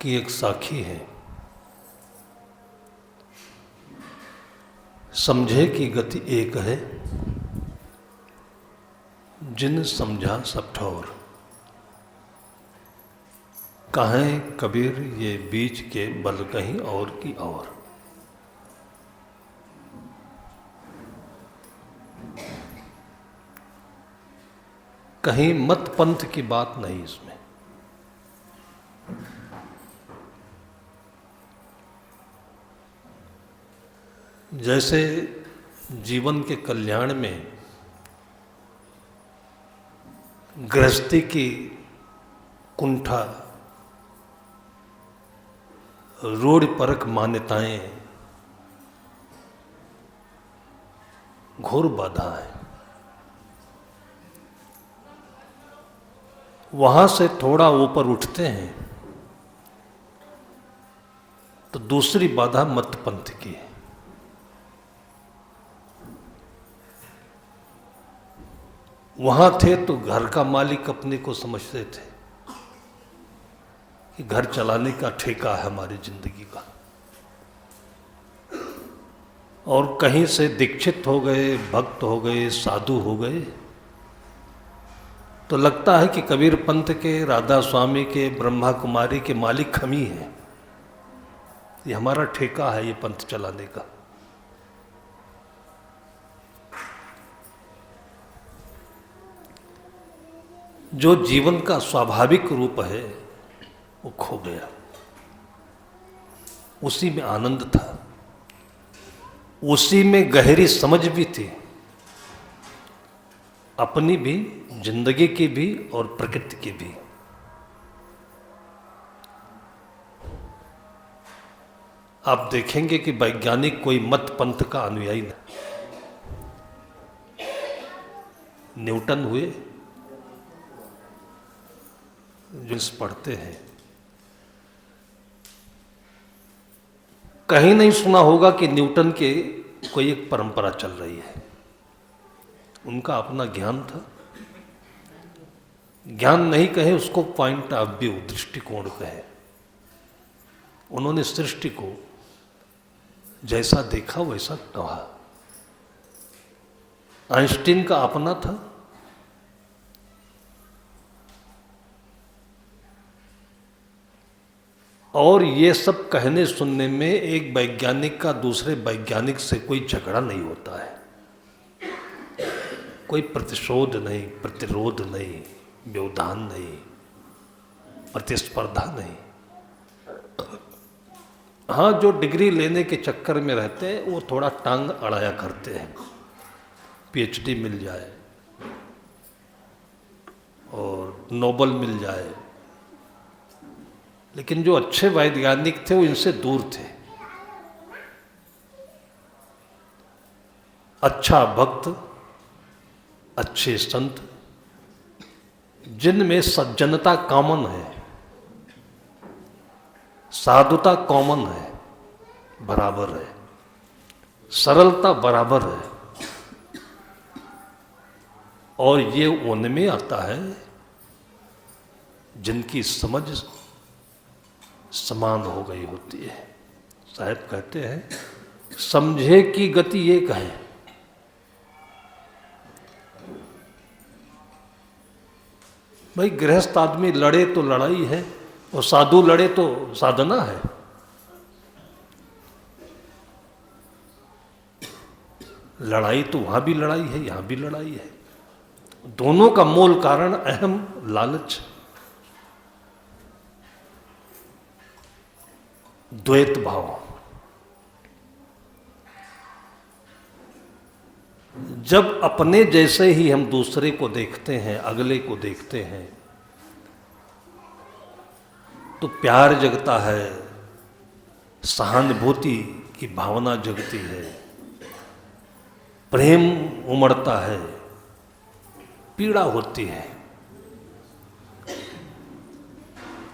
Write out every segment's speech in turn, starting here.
की एक साखी है। समझे की गति एक है, जिन समझा सब ठौर। कहें कबीर ये बीच के बल कहीं और की और। कहीं मत पंथ की बात नहीं इसमें। जैसे जीवन के कल्याण में गृहस्थी की कुंठा, रूढ़ परक मान्यताएं घोर बाधा है, वहां से थोड़ा ऊपर उठते हैं तो दूसरी बाधा मत पंथ की है। वहां थे तो घर का मालिक अपने को समझते थे कि घर चलाने का ठेका है हमारी जिंदगी का, और कहीं से दीक्षित हो गए, भक्त हो गए, साधु हो गए तो लगता है कि कबीर पंथ के, राधा स्वामी के, ब्रह्मा कुमारी के मालिक हम ही हैं, ये हमारा ठेका है ये पंथ चलाने का। जो जीवन का स्वाभाविक रूप है वो खो गया। उसी में आनंद था, उसी में गहरी समझ भी थी, अपनी भी, जिंदगी की भी और प्रकृति की भी। आप देखेंगे कि वैज्ञानिक कोई मत पंथ का अनुयायी नहीं। न्यूटन हुए, जो पढ़ते हैं, कहीं नहीं सुना होगा कि न्यूटन के कोई एक परंपरा चल रही है। उनका अपना ज्ञान था, ज्ञान नहीं कहे उसको, पॉइंट ऑफ व्यू, दृष्टिकोण कहे। उन्होंने सृष्टि को जैसा देखा वैसा कहा। आइंस्टीन का अपना था, और ये सब कहने सुनने में एक वैज्ञानिक का दूसरे वैज्ञानिक से कोई झगड़ा नहीं होता है, कोई प्रतिशोध नहीं, प्रतिरोध नहीं, व्यवधान नहीं, प्रतिस्पर्धा नहीं। हाँ, जो डिग्री लेने के चक्कर में रहते हैं वो थोड़ा टांग अड़ाया करते हैं, पीएचडी मिल जाए और नोबल मिल जाए, लेकिन जो अच्छे वैज्ञानिक थे वो इनसे दूर थे। अच्छा भक्त, अच्छे संत, जिनमें सज्जनता कॉमन है, साधुता कॉमन है, बराबर है, सरलता बराबर है, और ये उनमें आता है जिनकी समझ समान हो गई होती है। साहब कहते हैं समझे की गति एक है। भाई गृहस्थ आदमी लड़े तो लड़ाई है, और साधु लड़े तो साधना है। लड़ाई तो वहां भी लड़ाई है, यहां भी लड़ाई है। दोनों का मूल कारण अहम, लालच, द्वैत भाव। जब अपने जैसे ही हम दूसरे को देखते हैं, अगले को देखते हैं, तो प्यार जगता है, सहानुभूति की भावना जगती है, प्रेम उमड़ता है, पीड़ा होती है।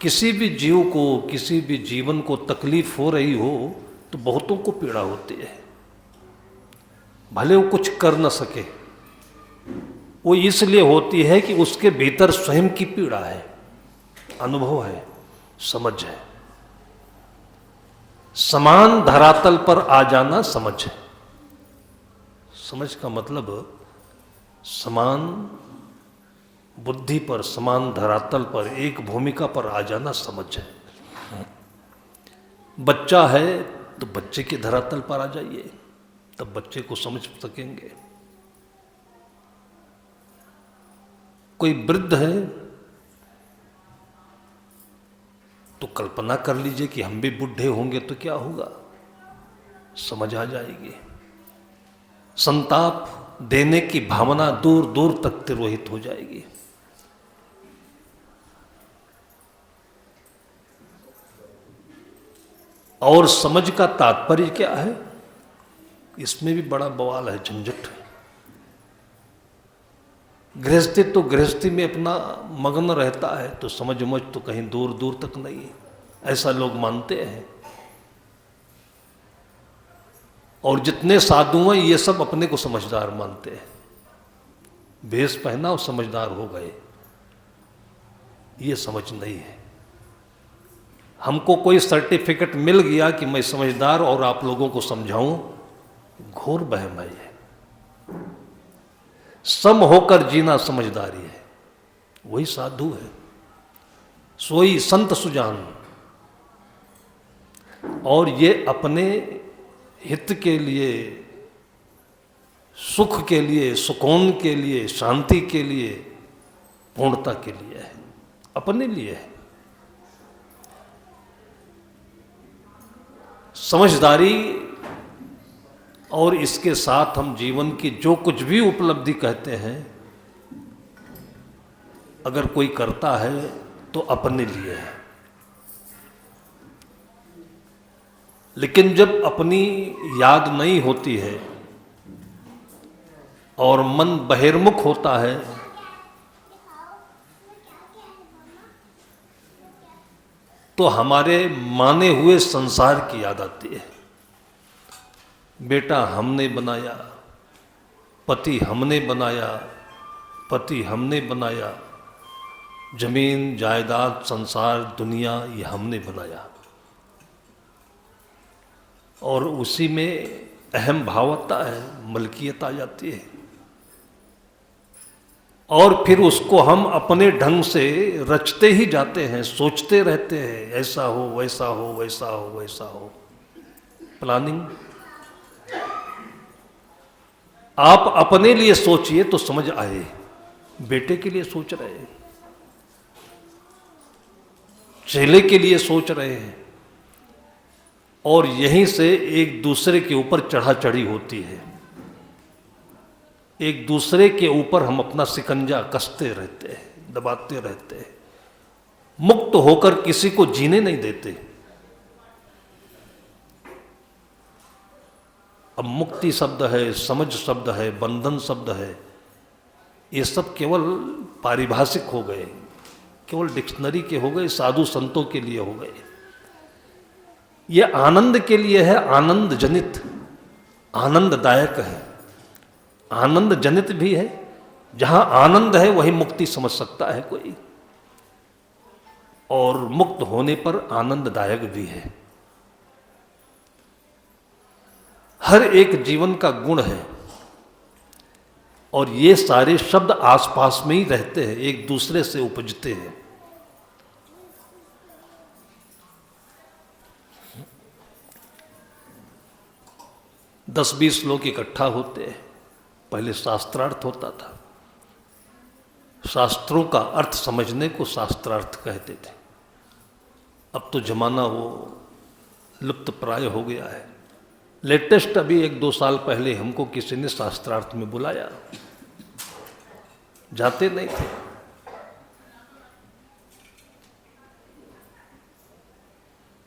किसी भी जीव को, किसी भी जीवन को तकलीफ हो रही हो तो बहुतों को पीड़ा होती है, भले वो कुछ कर न सके। वो इसलिए होती है कि उसके भीतर स्वयं की पीड़ा है, अनुभव है, समझ है। समान धरातल पर आ जाना समझ है। समझ का मतलब समान बुद्धि पर, समान धरातल पर, एक भूमिका पर आ जाना समझ है। बच्चा है तो बच्चे के धरातल पर आ जाइए, तब बच्चे को समझ सकेंगे। कोई वृद्ध है तो कल्पना कर लीजिए कि हम भी बूढ़े होंगे तो क्या होगा, समझ आ जाएगी। संताप देने की भावना दूर दूर तक तिरोहित हो जाएगी। और समझ का तात्पर्य क्या है, इसमें भी बड़ा बवाल है, झंझट है। गृहस्थी तो गृहस्थी में अपना मग्न रहता है, तो समझ तो कहीं दूर दूर तक नहीं है, ऐसा लोग मानते हैं। और जितने साधु हैं ये सब अपने को समझदार मानते हैं। भेष पहना और समझदार हो गए, ये समझ नहीं है। हमको कोई सर्टिफिकेट मिल गया कि मैं समझदार और आप लोगों को समझाऊं, घोर वहम है ये। सम होकर जीना समझदारी है, वही साधु है, सोई संत सुजान। और ये अपने हित के लिए, सुख के लिए, सुकून के लिए, शांति के लिए, पूर्णता के लिए है, अपने लिए है। समझदारी और इसके साथ हम जीवन की जो कुछ भी उपलब्धि कहते हैं, अगर कोई करता है तो अपने लिए है। लेकिन जब अपनी याद नहीं होती है और मन बहिर्मुख होता है, तो हमारे माने हुए संसार की याद आती है। बेटा हमने बनाया, पति हमने बनाया, पति हमने बनाया, जमीन जायदाद संसार दुनिया ये हमने बनाया। और उसी में अहम भाव आता है, मलकियत आ जाती है। और फिर उसको हम अपने ढंग से रचते ही जाते हैं, सोचते रहते हैं, ऐसा हो वैसा हो वैसा हो वैसा हो, प्लानिंग। आप अपने लिए सोचिए तो समझ आए, बेटे के लिए सोच रहे हैं, चेले के लिए सोच रहे हैं, और यहीं से एक दूसरे के ऊपर चढ़ा चढ़ी होती है। एक दूसरे के ऊपर हम अपना शिकंजा कसते रहते हैं, दबाते रहते हैं, मुक्त होकर किसी को जीने नहीं देते। अब मुक्ति शब्द है, समझ शब्द है, बंधन शब्द है, ये सब केवल पारिभाषिक हो गए, केवल डिक्शनरी के हो गए, साधु संतों के लिए हो गए। ये आनंद के लिए है, आनंद जनित, आनंददायक है, आनंद जनित भी है। जहां आनंद है वही मुक्ति समझ सकता है कोई, और मुक्त होने पर आनंददायक भी है। हर एक जीवन का गुण है, और ये सारे शब्द आसपास में ही रहते हैं, एक दूसरे से उपजते हैं। दस 20 लोग इकट्ठा होते हैं। पहले शास्त्रार्थ होता था, शास्त्रों का अर्थ समझने को शास्त्रार्थ कहते थे। अब तो जमाना वो लुप्त प्राय हो गया है। लेटेस्ट अभी 1-2 साल पहले हमको किसी ने शास्त्रार्थ में बुलाया, जाते नहीं थे।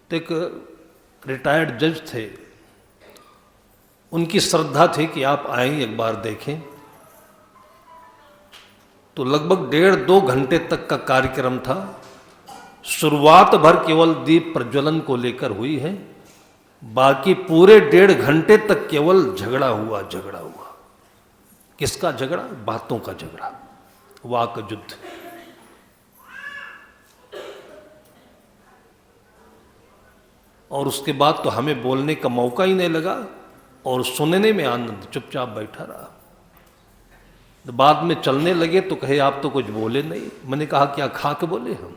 तो एक रिटायर्ड जज थे, उनकी श्रद्धा थी कि आप आएं एक बार देखें। तो लगभग 1.5-2 घंटे तक का कार्यक्रम था। शुरुआत भर केवल दीप प्रज्वलन को लेकर हुई है, बाकी पूरे 1.5 घंटे तक केवल झगड़ा हुआ, झगड़ा हुआ। किसका झगड़ा? बातों का झगड़ा, वाक युद्ध। और उसके बाद तो हमें बोलने का मौका ही नहीं लगा और सुनने में आनंद, चुपचाप बैठा रहा। तो बाद में चलने लगे तो कहे आप तो कुछ बोले नहीं। मैंने कहा क्या खा के बोले हम?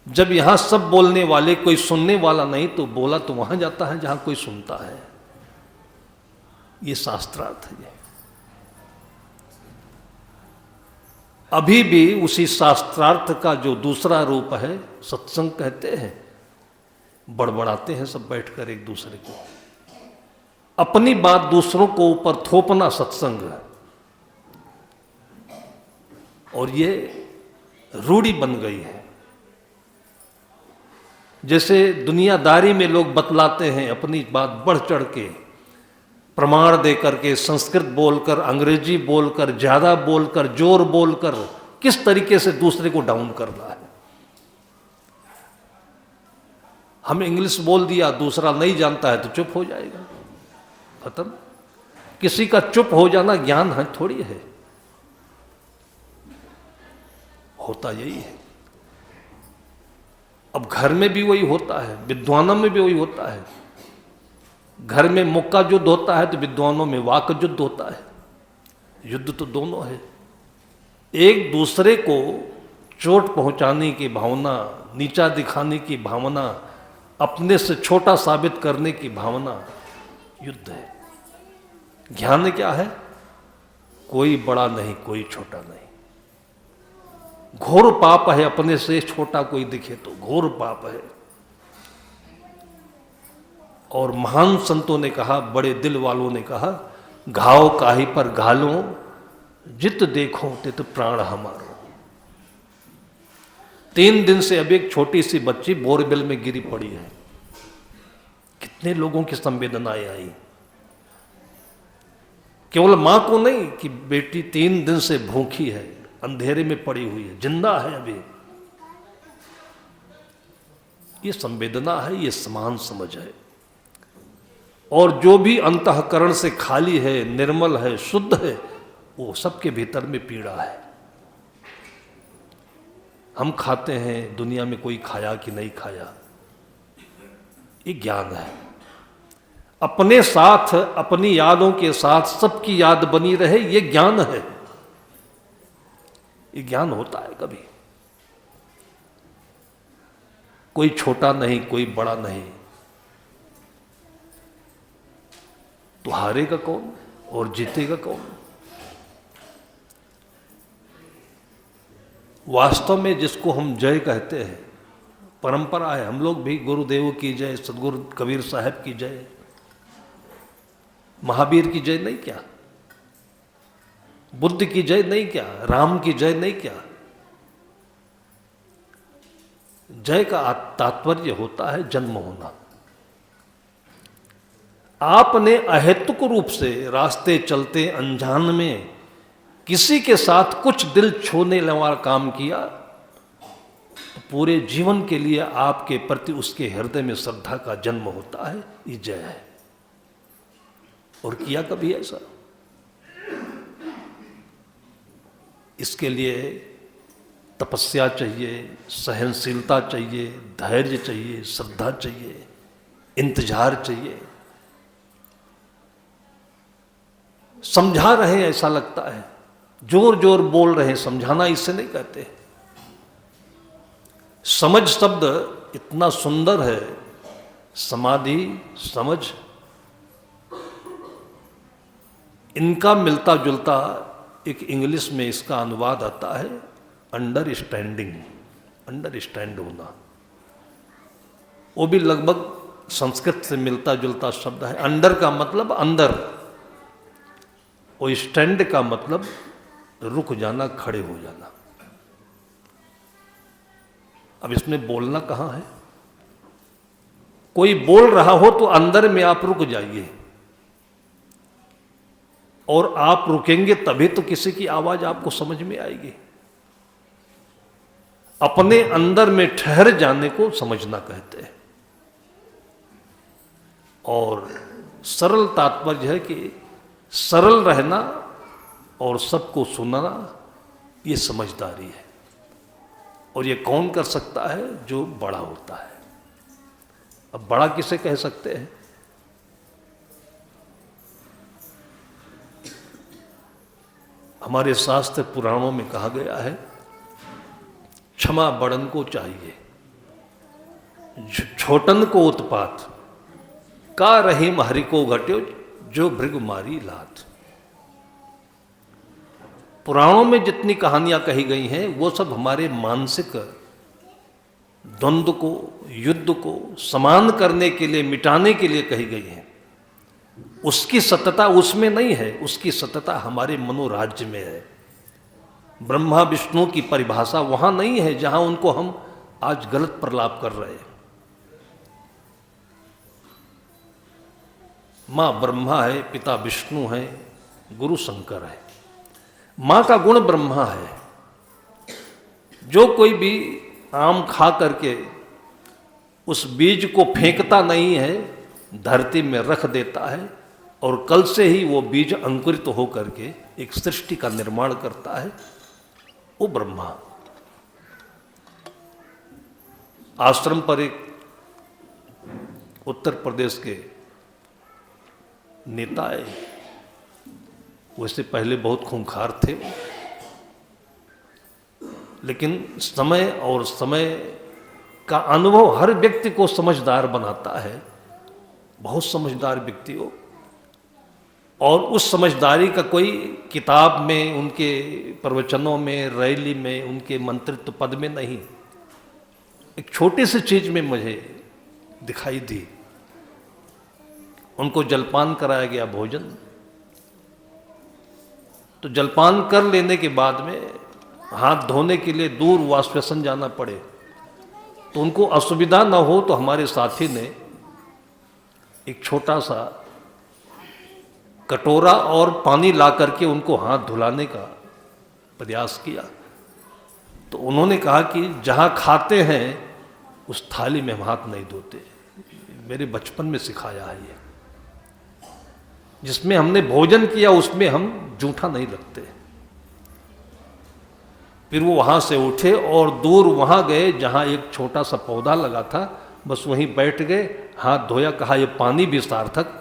जब यहां सब बोलने वाले कोई सुनने वाला नहीं तो बोला तो वहां जाता है जहां कोई सुनता है। ये शास्त्रार्थ है। अभी भी उसी शास्त्रार्थ का जो दूसरा रूप है सत्संग कहते हैं, बड़बड़ाते हैं सब बैठकर एक दूसरे को, अपनी बात दूसरों को ऊपर थोपना सत्संग है। और ये रूढ़ी बन गई है। जैसे दुनियादारी में लोग बतलाते हैं अपनी बात बढ़ चढ़ के, प्रमाण दे करके, संस्कृत बोलकर, अंग्रेजी बोलकर, ज्यादा बोलकर, जोर बोलकर किस तरीके से दूसरे को डाउन करना है। हम इंग्लिश बोल दिया, दूसरा नहीं जानता है तो चुप हो जाएगा, खत्म। किसी का चुप हो जाना ज्ञान है थोड़ी है, होता यही है। अब घर में भी वही होता है, विद्वानों में भी वही होता है। घर में मुक्का युद्ध होता है तो विद्वानों में वाक युद्ध होता है। युद्ध तो दोनों है। एक दूसरे को चोट पहुंचाने की भावना, नीचा दिखाने की भावना, अपने से छोटा साबित करने की भावना, युद्ध है। ज्ञान क्या है? कोई बड़ा नहीं, कोई छोटा नहीं। घोर पाप है अपने से छोटा कोई दिखे तो, घोर पाप है। और महान संतों ने कहा, बड़े दिल वालों ने कहा, घाव काहे पर घालो, जित देखो तित प्राण हमारो। 3 दिन से अभी एक छोटी सी बच्ची बोरवेल में गिरी पड़ी है। कितने लोगों की संवेदनाएं आई। केवल मां को नहीं कि बेटी 3 दिन से भूखी है, अंधेरे में पड़ी हुई है, जिंदा है अभी। ये संवेदना है, ये समान समझ है। और जो भी अंतःकरण से खाली है, निर्मल है, शुद्ध है, वो सबके भीतर में पीड़ा है। हम खाते हैं, दुनिया में कोई खाया कि नहीं खाया, ये ज्ञान है। अपने साथ, अपनी यादों के साथ सबकी याद बनी रहे, ये ज्ञान है। ये ज्ञान होता है कभी। कोई छोटा नहीं, कोई बड़ा नहीं। तो हारेगा कौन और जीतेगा कौन? वास्तव में जिसको हम जय कहते हैं, परंपरा है, हम लोग भी गुरुदेव की जय, सदगुरु कबीर साहब की जय, महावीर की जय नहीं क्या? बुद्ध की जय नहीं क्या? राम की जय नहीं क्या? जय का तात्पर्य होता है जन्म होना। आपने अहेतुक रूप से रास्ते चलते अनजान में किसी के साथ कुछ दिल छूने वाला काम किया तो पूरे जीवन के लिए आपके प्रति उसके हृदय में श्रद्धा का जन्म होता है। ये जय है। और किया कभी ऐसा? इसके लिए तपस्या चाहिए, सहनशीलता चाहिए, धैर्य चाहिए, श्रद्धा चाहिए, इंतजार चाहिए। समझा रहे हैं ऐसा लगता है, जोर जोर बोल रहे हैं, समझाना इससे नहीं कहते। समझ शब्द इतना सुंदर है, समाधि, समझ, इनका मिलता जुलता एक इंग्लिश में इसका अनुवाद आता है अंडरस्टैंडिंग, अंडरस्टैंड होना। वो भी लगभग संस्कृत से मिलता जुलता शब्द है। अंडर का मतलब अंदर, और स्टैंड का मतलब रुक जाना, खड़े हो जाना। अब इसमें बोलना कहाँ है? कोई बोल रहा हो तो अंदर में आप रुक जाइए, और आप रुकेंगे तभी तो किसी की आवाज आपको समझ में आएगी। अपने अंदर में ठहर जाने को समझना कहते हैं। और सरल तात्पर्य है कि सरल रहना और सबको सुनना, ये समझदारी है। और ये कौन कर सकता है? जो बड़ा होता है। अब बड़ा किसे कह सकते हैं? हमारे शास्त्र पुराणों में कहा गया है, क्षमा बड़न को चाहिए, छोटन को उत्पात, का रहीम हरि को घट्यो, जो भृग मारी लात। पुराणों में जितनी कहानियां कही गई हैं वो सब हमारे मानसिक द्वंद्व को, युद्ध को समान करने के लिए, मिटाने के लिए कही गई हैं। उसकी सत्यता उसमें नहीं है, उसकी सत्यता हमारे मनोराज्य में है। ब्रह्मा विष्णु की परिभाषा वहां नहीं है जहां उनको हम आज गलत प्रलाप कर रहे हैं। मां ब्रह्मा है, पिता विष्णु है, गुरु शंकर है। मां का गुण ब्रह्मा है। जो कोई भी आम खा करके उस बीज को फेंकता नहीं है, धरती में रख देता है और कल से ही वो बीज अंकुरित होकर के एक सृष्टि का निर्माण करता है, वो ब्रह्मा। आश्रम पर एक उत्तर प्रदेश के नेता है, वैसे पहले बहुत खूंखार थे, लेकिन समय और समय का अनुभव हर व्यक्ति को समझदार बनाता है। बहुत समझदार व्यक्ति हो, और उस समझदारी का कोई किताब में, उनके प्रवचनों में, रैली में, उनके मंत्रित्व पद में नहीं। एक छोटी सी चीज में मुझे दिखाई दी। उनको जलपान कराया गया, भोजन। तो जलपान कर लेने के बाद में हाथ धोने के लिए दूर वाशबेसन जाना पड़े, तो उनको असुविधा ना हो तो हमारे साथी ने एक छोटा सा कटोरा और पानी ला करके उनको हाथ धुलाने का प्रयास किया। तो उन्होंने कहा कि जहाँ खाते हैं उस थाली में हम हाथ नहीं धोते। मेरे बचपन में सिखाया है ये। जिसमें हमने भोजन किया उसमें हम जूठा नहीं लगते। फिर वो वहाँ से उठे और दूर वहाँ गए जहाँ एक छोटा सा पौधा लगा था, बस वहीं बैठ गए, हाथ धोया, कहा ये पानी भी सार्थक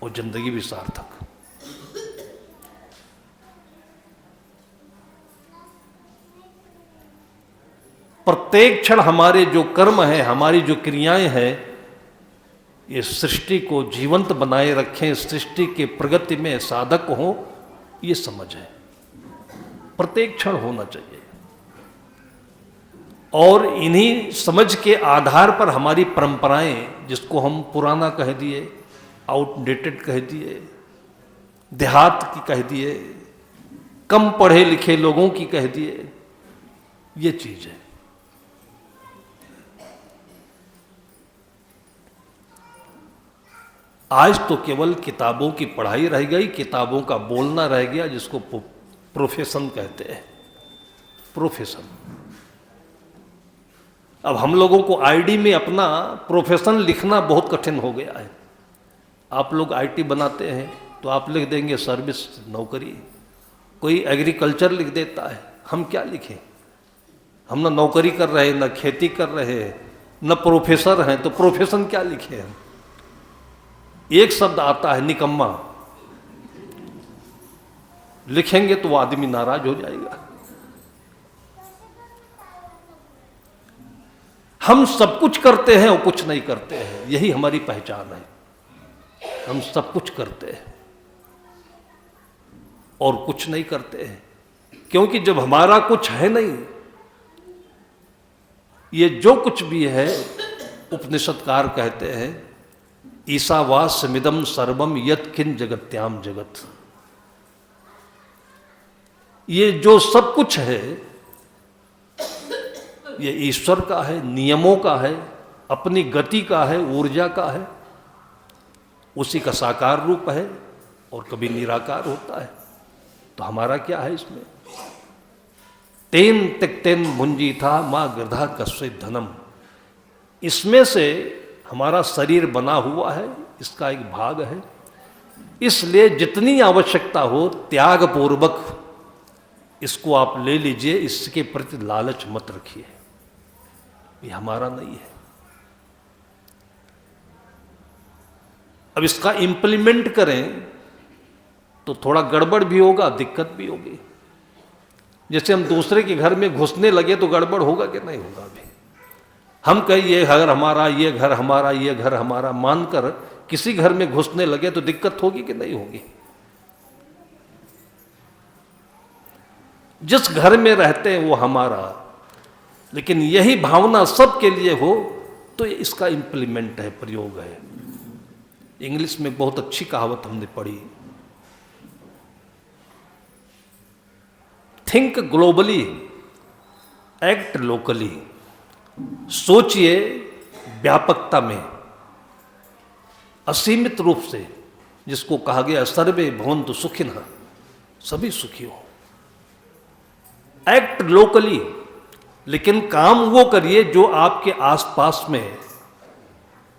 और जिंदगी भी सार्थक। प्रत्येक क्षण हमारे जो कर्म है, हमारी जो क्रियाएं हैं, ये सृष्टि को जीवंत बनाए रखें, सृष्टि के प्रगति में साधक हो, ये समझ है। प्रत्येक क्षण होना चाहिए। और इन्हीं समझ के आधार पर हमारी परंपराएं, जिसको हम पुराना कह दिए, आउटडेटेड कह दिए, देहात की कह दिए, कम पढ़े लिखे लोगों की कह दिए, ये चीज है। आज तो केवल किताबों की पढ़ाई रह गई, किताबों का बोलना रह गया, जिसको प्रोफेशन कहते हैं। प्रोफेशन। अब हम लोगों को आईडी में अपना प्रोफेशन लिखना बहुत कठिन हो गया है। आप लोग आईटी बनाते हैं तो आप लिख देंगे सर्विस, नौकरी। कोई एग्रीकल्चर लिख देता है, हम क्या लिखें? हम ना नौकरी कर रहे हैं, ना खेती कर रहे हैं, ना प्रोफेसर हैं, तो प्रोफेशन क्या लिखे हम? एक शब्द आता है, निकम्मा। लिखेंगे तो वो आदमी नाराज हो जाएगा। हम सब कुछ करते हैं और कुछ नहीं करते हैं, यही हमारी पहचान है। हम सब कुछ करते हैं और कुछ नहीं करते हैं, क्योंकि जब हमारा कुछ है नहीं, ये जो कुछ भी है, उपनिषदकार कहते हैं, ईशावास्यमिदं सर्वम यत्किंच जगत्याम जगत। ये जो सब कुछ है, ये ईश्वर का है, नियमों का है, अपनी गति का है, ऊर्जा का है। उसी का साकार रूप है और कभी निराकार होता है। तो हमारा क्या है इसमें? तेन त्यक्तेन भुंजी था मां गृधा कस्य धनम। इसमें से हमारा शरीर बना हुआ है, इसका एक भाग है। इसलिए जितनी आवश्यकता हो त्याग पूर्वक इसको आप ले लीजिए, इसके प्रति लालच मत रखिए। ये हमारा नहीं है। अब इसका इम्प्लीमेंट करें तो थोड़ा गड़बड़ भी होगा, दिक्कत भी होगी। जैसे हम दूसरे के घर में घुसने लगे तो गड़बड़ होगा कि नहीं होगा? अभी हम कहीं ये घर हमारा, ये घर हमारा, ये घर हमारा मानकर किसी घर में घुसने लगे तो दिक्कत होगी कि नहीं होगी? जिस घर में रहते हैं वो हमारा, लेकिन यही भावना सबके लिए हो तो इसका इम्प्लीमेंट है, प्रयोग है। इंग्लिश में बहुत अच्छी कहावत हमने पढ़ी, थिंक ग्लोबली एक्ट लोकली। सोचिए व्यापकता में, असीमित रूप से, जिसको कहा गया सर्वे भवन्तु सुखिनः, सभी सुखी हो। एक्ट लोकली, लेकिन काम वो करिए जो आपके आसपास में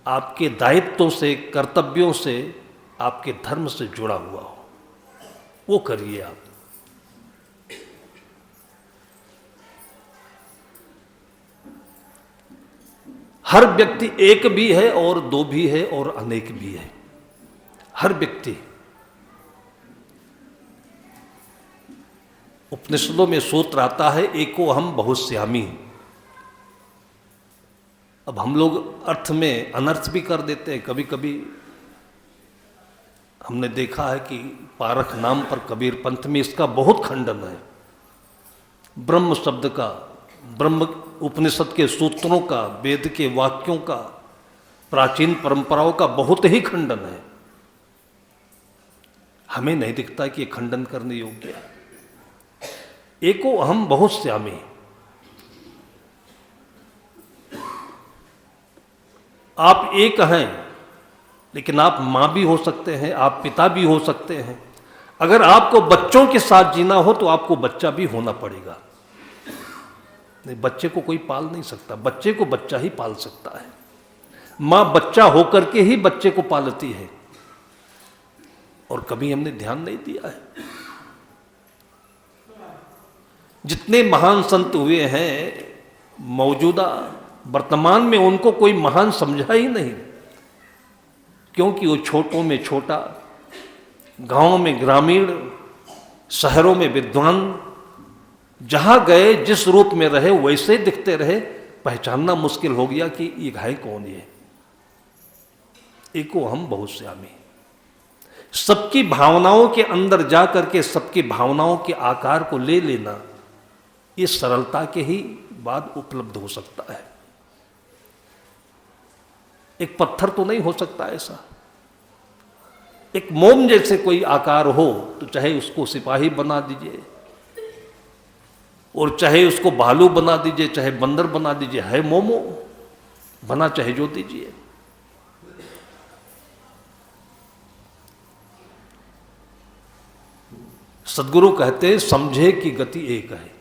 आपके दायित्वों से, कर्तव्यों से, आपके धर्म से जुड़ा हुआ हो, वो करिए आप। हर व्यक्ति एक भी है और दो भी है और अनेक भी है। हर व्यक्ति, उपनिषदों में सूत्र आता है एको हम बहुश्यामी। अब हम लोग अर्थ में अनर्थ भी कर देते हैं कभी कभी। हमने देखा है कि पारख नाम पर कबीर पंथ में इसका बहुत खंडन है। ब्रह्म शब्द का, ब्रह्म उपनिषद के सूत्रों का, वेद के वाक्यों का, प्राचीन परंपराओं का बहुत ही खंडन है। हमें नहीं दिखता कि ये खंडन करने योग्य है। एको अहम बहुश्यामी, आप एक हैं लेकिन आप मां भी हो सकते हैं, आप पिता भी हो सकते हैं। अगर आपको बच्चों के साथ जीना हो तो आपको बच्चा भी होना पड़ेगा। नहीं, बच्चे को कोई पाल नहीं सकता, बच्चे को बच्चा ही पाल सकता है। मां बच्चा होकर के ही बच्चे को पालती है, और कभी हमने ध्यान नहीं दिया है। जितने महान संत हुए हैं मौजूदा वर्तमान में, उनको कोई महान समझा ही नहीं, क्योंकि वो छोटों में छोटा, गांवों में ग्रामीण, शहरों में विद्वान, जहां गए जिस रूप में रहे वैसे दिखते रहे। पहचानना मुश्किल हो गया कि ये है कौन ये। एको हम बहुश्यामी, सबकी भावनाओं के अंदर जा करके सबकी भावनाओं के आकार को ले लेना, ये सरलता के ही बाद उपलब्ध हो सकता है। एक पत्थर तो नहीं हो सकता ऐसा। एक मोम जैसे कोई आकार हो तो चाहे उसको सिपाही बना दीजिए और चाहे उसको भालू बना दीजिए, चाहे बंदर बना दीजिए, है मोमो, बना चाहे जो दीजिए। सदगुरु कहते हैं समझे की गति एक है।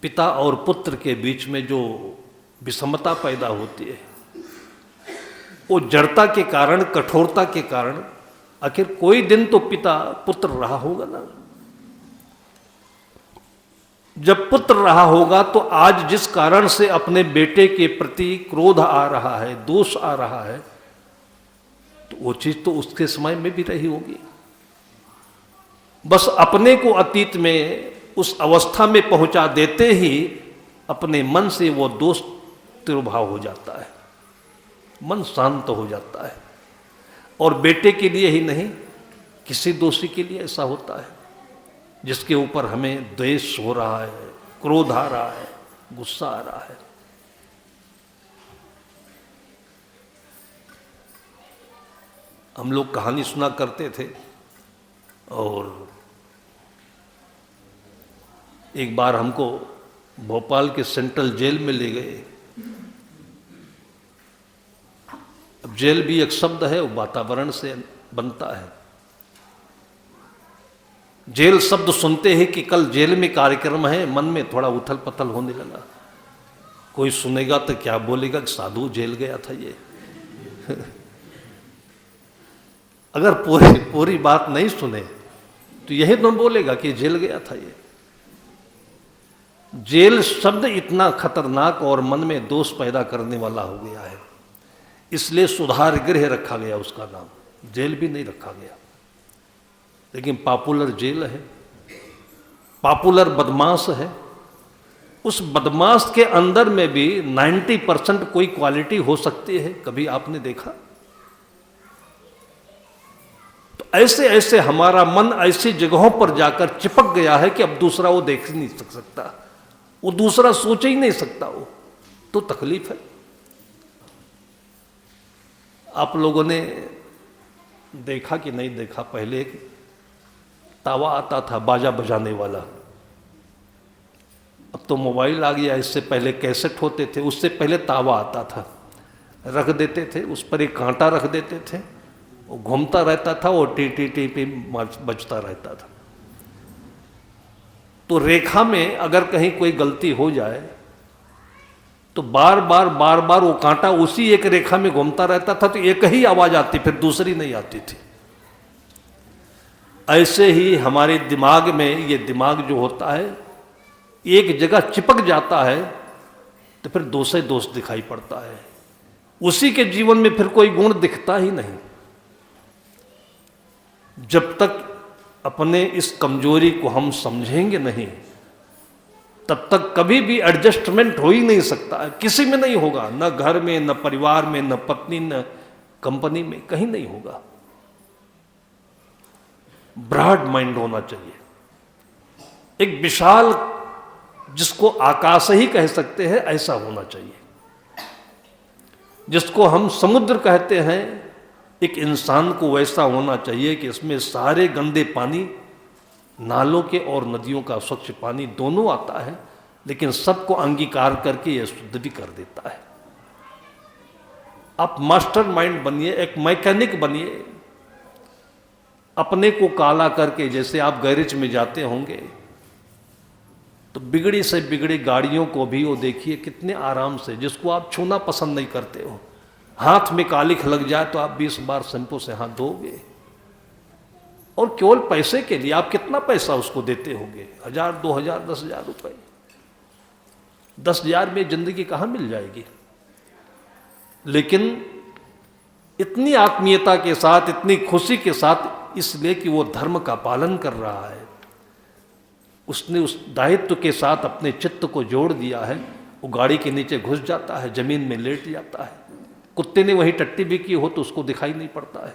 पिता और पुत्र के बीच में जो विषमता पैदा होती है, वो जड़ता के कारण, कठोरता के कारण, आखिर कोई दिन तो पिता पुत्र रहा होगा ना। जब पुत्र रहा होगा तो आज जिस कारण से अपने बेटे के प्रति क्रोध आ रहा है, दोष आ रहा है, तो वो चीज तो उसके समय में भी रही होगी। बस अपने को अतीत में उस अवस्था में पहुंचा देते ही अपने मन से वो दोष तिरोभाव हो जाता है, मन शांत हो जाता है। और बेटे के लिए ही नहीं, किसी दोषी के लिए ऐसा होता है जिसके ऊपर हमें द्वेष हो रहा है, क्रोध आ रहा है, गुस्सा आ रहा है। हम लोग कहानी सुना करते थे, और एक बार हमको भोपाल के सेंट्रल जेल में ले गए। अब जेल भी एक शब्द है, वो वातावरण से बनता है। जेल शब्द सुनते ही कि कल जेल में कार्यक्रम है, मन में थोड़ा उथल पथल होने लगा। कोई सुनेगा तो क्या बोलेगा कि साधु जेल गया था ये। अगर पूरी बात नहीं सुने तो यही तो बोलेगा कि जेल गया था ये। जेल शब्द इतना खतरनाक और मन में दोष पैदा करने वाला हो गया है। इसलिए सुधार गृह रखा गया उसका नाम, जेल भी नहीं रखा गया। लेकिन पॉपुलर जेल है, पॉपुलर बदमाश है। उस बदमाश के अंदर में भी 90% कोई क्वालिटी हो सकती है, कभी आपने देखा? तो ऐसे ऐसे हमारा मन ऐसी जगहों पर जाकर चिपक गया है कि अब दूसरा वो देख ही नहीं सकता, वो दूसरा सोच ही नहीं सकता, वो तो तकलीफ है। आप लोगों ने देखा कि नहीं देखा, पहले एक तावा आता था बाजा बजाने वाला, अब तो मोबाइल आ गया। इससे पहले कैसेट होते थे, उससे पहले तावा आता था, रख देते थे, उस पर एक कांटा रख देते थे, वो घूमता रहता था, वो टी टी टी टी बजता रहता था। तो रेखा में अगर कहीं कोई गलती हो जाए तो बार बार वो कांटा उसी एक रेखा में घूमता रहता था, तो एक ही आवाज आती, फिर दूसरी नहीं आती थी। ऐसे ही हमारे दिमाग में ये दिमाग जो होता है, एक जगह चिपक जाता है तो फिर दोष दोष दिखाई पड़ता है, उसी के जीवन में फिर कोई गुण दिखता ही नहीं। जब तक अपने इस कमजोरी को हम समझेंगे नहीं, तब तक कभी भी एडजस्टमेंट हो ही नहीं सकता है, किसी में नहीं होगा, न घर में, न परिवार में, न पत्नी, न कंपनी में, कहीं नहीं होगा। ब्रॉड माइंड होना चाहिए, एक विशाल, जिसको आकाश ही कह सकते हैं, ऐसा होना चाहिए। जिसको हम समुद्र कहते हैं, एक इंसान को वैसा होना चाहिए कि इसमें सारे गंदे पानी, नालों के और नदियों का स्वच्छ पानी दोनों आता है, लेकिन सबको अंगीकार करके यह शुद्ध भी कर देता है। आप मास्टर माइंड बनिए, एक मैकेनिक बनिए, अपने को काला करके। जैसे आप गैरेज में जाते होंगे तो बिगड़ी से बिगड़ी गाड़ियों को भी वो देखिए कितने आराम से, जिसको आप छूना पसंद नहीं करते हो, हाथ में कालिख लग जाए तो आप 20 बार शैम्पू से हाथ धोगे, और केवल पैसे के लिए। आप कितना पैसा उसको देते होंगे, 1000, 2000, 10,000 रुपए। 10,000 में जिंदगी कहाँ मिल जाएगी? लेकिन इतनी आत्मीयता के साथ, इतनी खुशी के साथ, इसलिए कि वो धर्म का पालन कर रहा है, उसने उस दायित्व के साथ अपने चित्त को जोड़ दिया है। वो गाड़ी के नीचे घुस जाता है, जमीन में लेट जाता है, कुत्ते ने वही टट्टी भी की हो तो उसको दिखाई नहीं पड़ता है,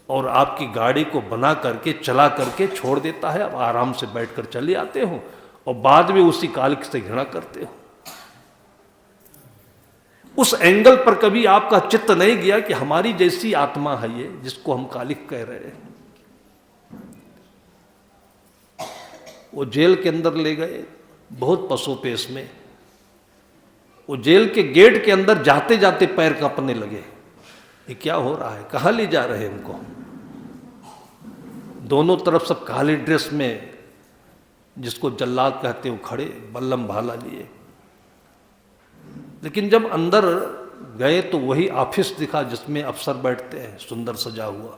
और आपकी गाड़ी को बना करके, चला करके छोड़ देता है। अब आराम से बैठकर चले आते हो और बाद में उसी कालिक से घृणा करते हो। उस एंगल पर कभी आपका चित्त नहीं गया कि हमारी जैसी आत्मा है ये, जिसको हम कालिक कह रहे हैं। वो जेल के अंदर ले गए, बहुत पसोपेश में। वो जेल के गेट के अंदर जाते जाते पैर कांपने लगे, ये क्या हो रहा है, कहाँ ले जा रहे हैं इनको? दोनों तरफ सब काली ड्रेस में, जिसको जल्लाद कहते हो, खड़े, बल्लम भाला लिए। लेकिन जब अंदर गए तो वही ऑफिस दिखा जिसमें अफसर बैठते हैं, सुंदर सजा हुआ।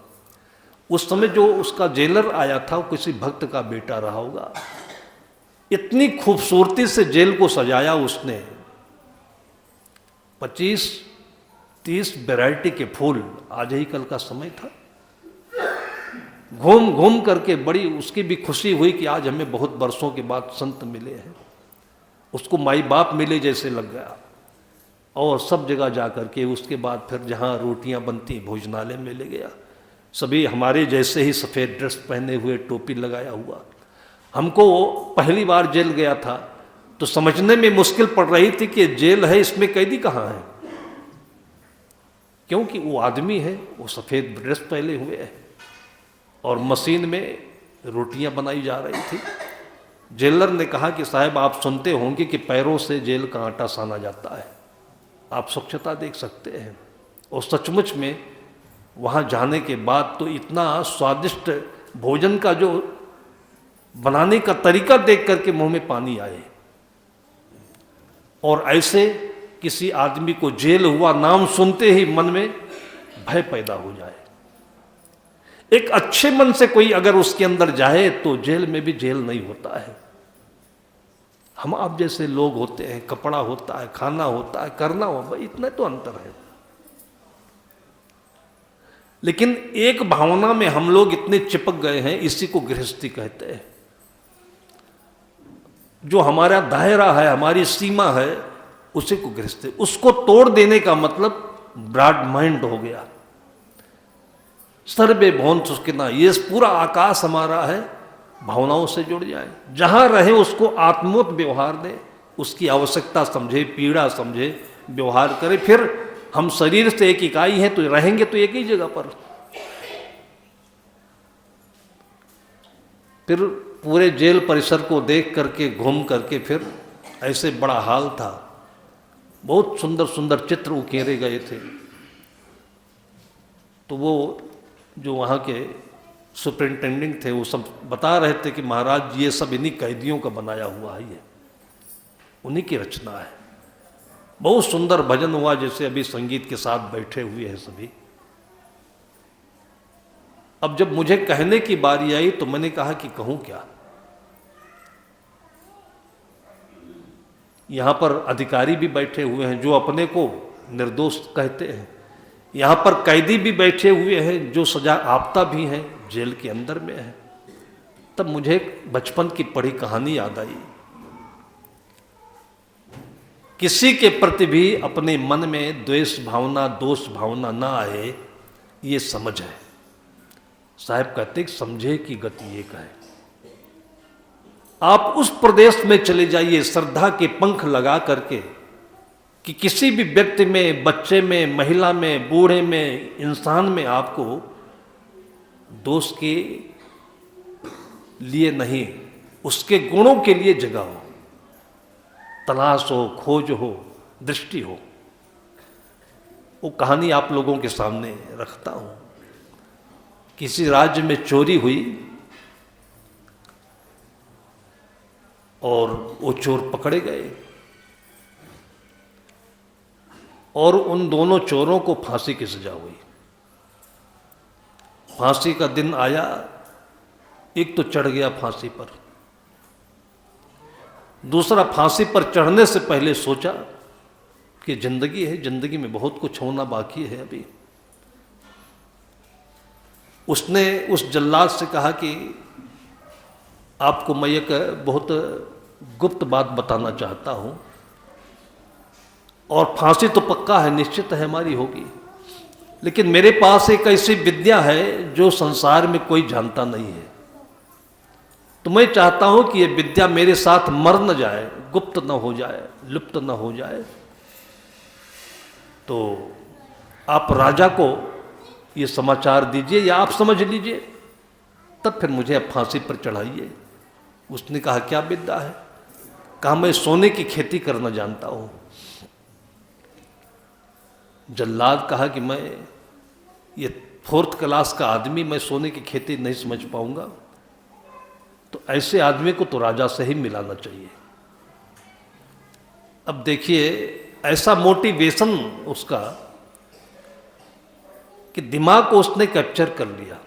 उस समय जो उसका जेलर आया था वो किसी भक्त का बेटा रहा होगा। इतनी खूबसूरती से जेल को सजाया उसने, 25-30 वैरायटी के फूल, आज ही कल का समय था। घूम घूम करके बड़ी उसकी भी खुशी हुई कि आज हमें बहुत बरसों के बाद संत मिले हैं। उसको माई बाप मिले जैसे लग गया, और सब जगह जा करके उसके बाद फिर जहाँ रोटियां बनती भोजनालय में ले गया। सभी हमारे जैसे ही सफ़ेद ड्रेस पहने हुए, टोपी लगाया हुआ। हमको पहली बार जेल गया था तो समझने में मुश्किल पड़ रही थी कि जेल है, इसमें कैदी कहाँ है, क्योंकि वो आदमी है, वो सफ़ेद ड्रेस पहने हुए है और मशीन में रोटियां बनाई जा रही थी। जेलर ने कहा कि साहब आप सुनते होंगे कि पैरों से जेल का आटा साना जाता है, आप स्वच्छता देख सकते हैं। और सचमुच में वहाँ जाने के बाद तो इतना स्वादिष्ट भोजन का जो बनाने का तरीका देख करके मुंह में पानी आए। और ऐसे किसी आदमी को जेल हुआ नाम सुनते ही मन में भय पैदा हो जाए। एक अच्छे मन से कोई अगर उसके अंदर जाए तो जेल में भी जेल नहीं होता है। हम आप जैसे लोग होते हैं, कपड़ा होता है, खाना होता है, करना हो, भाई इतना तो अंतर है। लेकिन एक भावना में हम लोग इतने चिपक गए हैं, इसी को गृहस्थी कहते हैं। जो हमारा दायरा है, हमारी सीमा है, उसी को गृहस्थी। उसको तोड़ देने का मतलब ब्रॉड माइंड हो गया। सर्वे भवन सुखिना, ये पूरा आकाश हमारा है, भावनाओं से जुड़ जाए, जहां रहे उसको आत्मोत व्यवहार दे, उसकी आवश्यकता समझे, पीड़ा समझे, व्यवहार करे। फिर हम शरीर से एक इकाई हैं, तो रहेंगे तो एक ही जगह पर। फिर पूरे जेल परिसर को देख करके, घूम करके, फिर ऐसे बड़ा हाल था, बहुत सुंदर सुंदर चित्र उकेरे गए थे। तो वो जो वहाँ के सुपरिंटेंडेंट थे, वो सब बता रहे थे कि महाराज ये सब इन्हीं कैदियों का बनाया हुआ है, ये उन्हीं की रचना है। बहुत सुंदर भजन हुआ, जैसे अभी संगीत के साथ बैठे हुए हैं सभी। अब जब मुझे कहने की बारी आई तो मैंने कहा कि कहूं क्या। यहां पर अधिकारी भी बैठे हुए हैं जो अपने को निर्दोष कहते हैं, यहां पर कैदी भी बैठे हुए हैं जो सजा आपता भी हैं, जेल के अंदर में है। तब मुझे बचपन की पढ़ी कहानी याद आई। किसी के प्रति भी अपने मन में द्वेष भावना, दोष भावना ना आए, ये समझ है। साहब कहते समझे की गति एक है। आप उस प्रदेश में चले जाइए श्रद्धा के पंख लगा करके, कि किसी भी व्यक्ति में, बच्चे में, महिला में, बूढ़े में, इंसान में आपको दोष के लिए नहीं, उसके गुणों के लिए जगह हो, तलाश हो, खोज हो, दृष्टि हो। वो कहानी आप लोगों के सामने रखता हूं। किसी राज्य में चोरी हुई और वो चोर पकड़े गए, और उन दोनों चोरों को फांसी की सजा हुई। फांसी का दिन आया, एक तो चढ़ गया फांसी पर, दूसरा फांसी पर चढ़ने से पहले सोचा कि जिंदगी है, जिंदगी में बहुत कुछ होना बाकी है अभी। उसने उस जल्लाद से कहा कि आपको मैं एक बहुत गुप्त बात बताना चाहता हूं, और फांसी तो पक्का है, निश्चित है हमारी होगी, लेकिन मेरे पास एक ऐसी विद्या है जो संसार में कोई जानता नहीं है। तो मैं चाहता हूं कि यह विद्या मेरे साथ मर न जाए, गुप्त न हो जाए, लुप्त न हो जाए। तो आप राजा को ये समाचार दीजिए या आप समझ लीजिए, तब फिर मुझे अब फांसी पर चढ़ाइए। उसने कहा क्या विद्या है? कहा मैं सोने की खेती करना जानता हूं। जल्लाद कहा कि मैं ये 4th क्लास का आदमी, मैं सोने की खेती नहीं समझ पाऊंगा, तो ऐसे आदमी को तो राजा से ही मिलाना चाहिए। अब देखिए ऐसा मोटिवेशन उसका कि दिमाग को उसने कैप्चर कर लिया,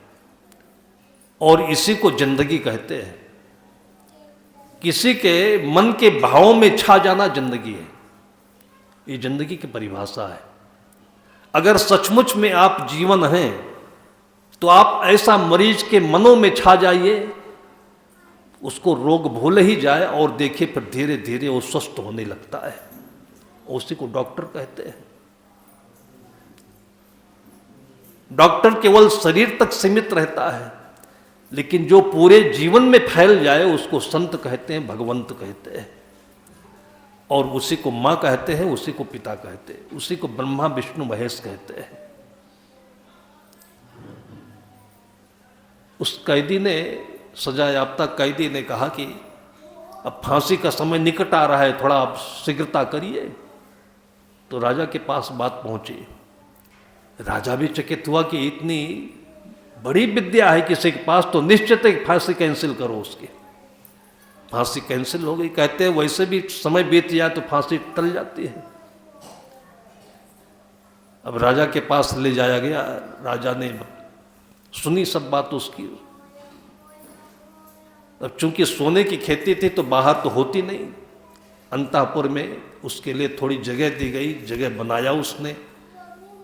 और इसी को जिंदगी कहते हैं। किसी के मन के भावों में छा जाना जिंदगी है, ये जिंदगी की परिभाषा है। अगर सचमुच में आप जीवन हैं तो आप ऐसा मरीज के मनों में छा जाइए, उसको रोग भूल ही जाए, और देखिए फिर धीरे धीरे वो स्वस्थ होने लगता है। उसी को डॉक्टर कहते हैं। डॉक्टर केवल शरीर तक सीमित रहता है, लेकिन जो पूरे जीवन में फैल जाए उसको संत कहते हैं, भगवंत कहते हैं, और उसी को माँ कहते हैं, उसी को पिता कहते हैं, उसी को ब्रह्मा विष्णु महेश कहते हैं। उस कैदी ने, सजा याफ्ता कैदी ने कहा कि अब फांसी का समय निकट आ रहा है, थोड़ा आप शीघ्रता करिए। तो राजा के पास बात पहुंची। राजा भी चकित हुआ कि इतनी बड़ी विद्या है किसी के पास, तो निश्चित है फांसी कैंसिल करो उसकी। फांसी कैंसिल हो गई। कहते हैं वैसे भी समय बीत जाए तो फांसी टल जाती है। अब राजा के पास ले जाया गया। राजा ने सुनी सब बात उसकी। अब चूंकि सोने की खेती थी तो बाहर तो होती नहीं, अंतःपुर में उसके लिए थोड़ी जगह दी गई, जगह बनाया उसने,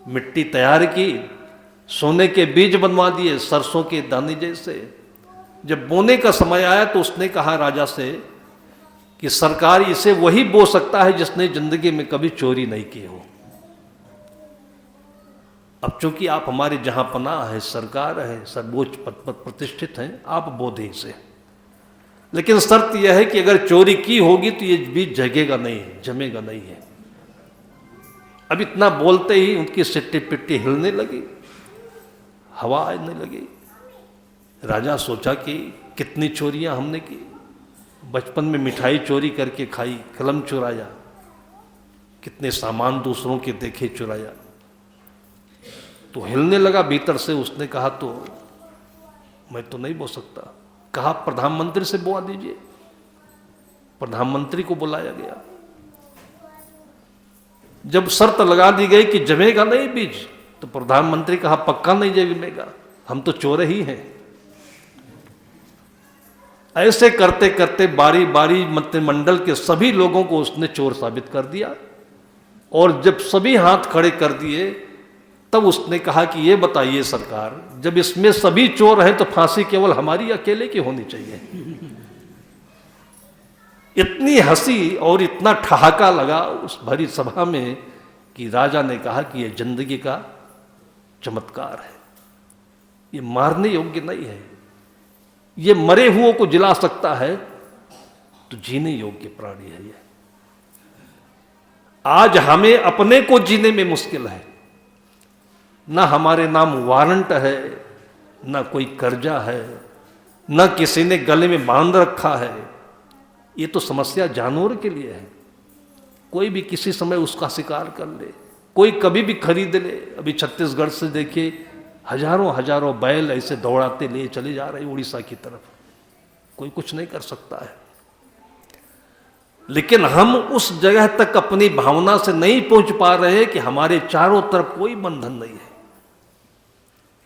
मिट्टी तैयार की, सोने के बीज बनवा दिए सरसों के दाने जैसे। जब बोने का समय आया तो उसने कहा राजा से कि सरकार इसे वही बो सकता है जिसने जिंदगी में कभी चोरी नहीं की हो। अब चूंकि आप हमारे जहां पनाह है, सरकार है, सर्वोच्च पद पर प्रतिष्ठित हैं, आप बो दें इसे, लेकिन शर्त यह है कि अगर चोरी की होगी तो ये बीज जगेगा नहीं, जमेगा नहीं है। अब इतना बोलते ही उनकी सिट्टी पिट्टी हिलने लगी, हवा आने लगी। राजा सोचा कि कितनी चोरियां हमने की, बचपन में मिठाई चोरी करके खाई, कलम चुराया, कितने सामान दूसरों के देखे चुराया। तो हिलने लगा भीतर से। उसने कहा तो मैं तो नहीं बोल सकता। कहा प्रधानमंत्री से बुआ दीजिए। प्रधानमंत्री को बुलाया गया। जब शर्त लगा दी गई कि जमेगा नहीं बीज, तो प्रधानमंत्री कहा पक्का नहीं जमेगा, हम तो चोर ही हैं। ऐसे करते करते बारी बारी मंत्रिमंडल के सभी लोगों को उसने चोर साबित कर दिया। और जब सभी हाथ खड़े कर दिए तब उसने कहा कि ये बताइए सरकार, जब इसमें सभी चोर हैं तो फांसी केवल हमारी अकेले की होनी चाहिए। इतनी हंसी और इतना ठहाका लगा उस भरी सभा में कि राजा ने कहा कि यह जिंदगी का चमत्कार है, ये मारने योग्य नहीं है, ये मरे हुओं को जिला सकता है तो जीने योग्य प्राणी है ये। आज हमें अपने को जीने में मुश्किल है, ना हमारे नाम वारंट है, ना कोई कर्जा है, ना किसी ने गले में बांध रखा है। ये तो समस्या जानवर के लिए है, कोई भी किसी समय उसका शिकार कर ले, कोई कभी भी खरीद ले। अभी छत्तीसगढ़ से देखिए हजारों हजारों बैल ऐसे दौड़ाते ले चले जा रहे उड़ीसा की तरफ, कोई कुछ नहीं कर सकता है। लेकिन हम उस जगह तक अपनी भावना से नहीं पहुंच पा रहे कि हमारे चारों तरफ कोई बंधन नहीं है।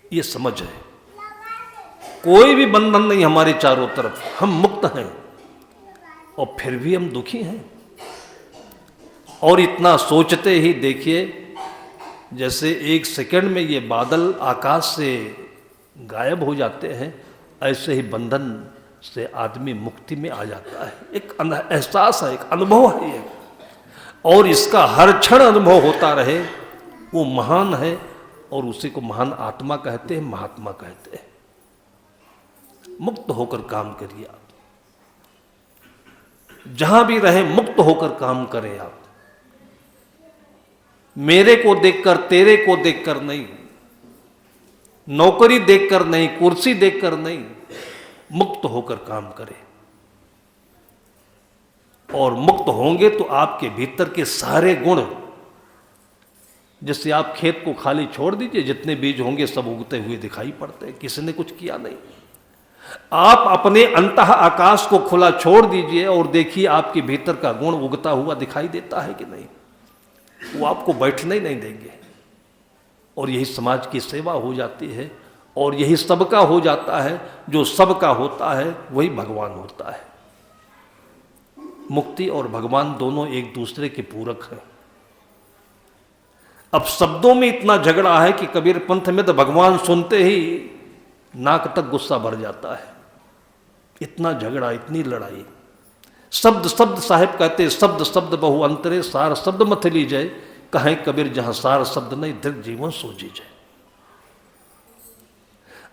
ये समझ है, कोई भी बंधन नहीं हमारे चारों तरफ, हम मुक्त हैं और फिर भी हम दुखी हैं। और इतना सोचते ही देखिए जैसे एक सेकंड में ये बादल आकाश से गायब हो जाते हैं, ऐसे ही बंधन से आदमी मुक्ति में आ जाता है। एक एहसास है, एक अनुभव है ये, और इसका हर क्षण अनुभव होता रहे वो महान है। और उसी को महान आत्मा कहते हैं, महात्मा कहते हैं। मुक्त होकर काम करिए आप, जहां भी रहे मुक्त होकर काम करें आप। मेरे को देखकर, तेरे को देखकर नहीं, नौकरी देखकर नहीं, कुर्सी देखकर नहीं, मुक्त होकर काम करें। और मुक्त होंगे तो आपके भीतर के सारे गुण, जैसे आप खेत को खाली छोड़ दीजिए, जितने बीज होंगे सब उगते हुए दिखाई पड़ते हैं, किसी ने कुछ किया नहीं। आप अपने अंतः आकाश को खुला छोड़ दीजिए और देखिए आपके भीतर का गुण उगता हुआ दिखाई देता है कि नहीं। वो आपको बैठने ही नहीं देंगे। और यही समाज की सेवा हो जाती है, और यही सबका हो जाता है। जो सबका होता है वही भगवान होता है। मुक्ति और भगवान दोनों एक दूसरे के पूरक हैं। अब शब्दों में इतना झगड़ा है कि कबीर पंथ में तो भगवान सुनते ही नाक तक गुस्सा भर जाता है। इतना झगड़ा, इतनी लड़ाई। शब्द शब्द साहिब कहते, शब्द शब्द बहु अंतरे, सार शब्द मत लीजिए। कहें कबीर जहां सार शब्द नहीं, दीर्घ जीवन सोची जाए।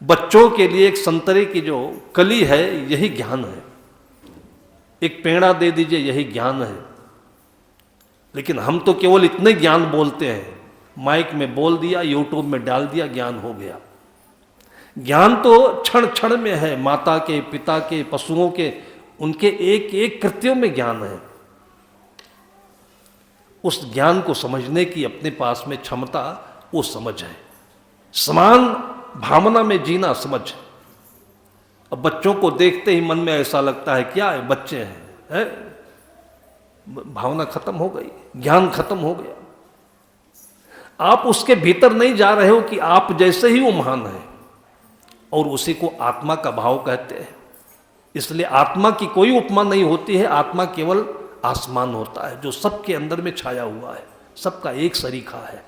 बच्चों के लिए एक संतरे की जो कली है यही ज्ञान है। एक पेड़ा दे दीजिए, यही ज्ञान है। लेकिन हम तो केवल इतने ज्ञान बोलते हैं, माइक में बोल दिया, यूट्यूब में डाल दिया, ज्ञान हो गया। ज्ञान तो क्षण क्षण में है। माता के, पिता के, पशुओं के, उनके एक एक कृत्यों में ज्ञान है। उस ज्ञान को समझने की अपने पास में क्षमता, वो समझ है। समान भावना में जीना समझ। अब बच्चों को देखते ही मन में ऐसा लगता है क्या है, बच्चे हैं, भावना खत्म हो गई, ज्ञान खत्म हो गया। आप उसके भीतर नहीं जा रहे हो कि आप जैसे ही वो महान है, और उसी को आत्मा का भाव कहते हैं। इसलिए आत्मा की कोई उपमा नहीं होती है। आत्मा केवल आसमान होता है जो सबके अंदर में छाया हुआ है, सबका एक सरीखा है।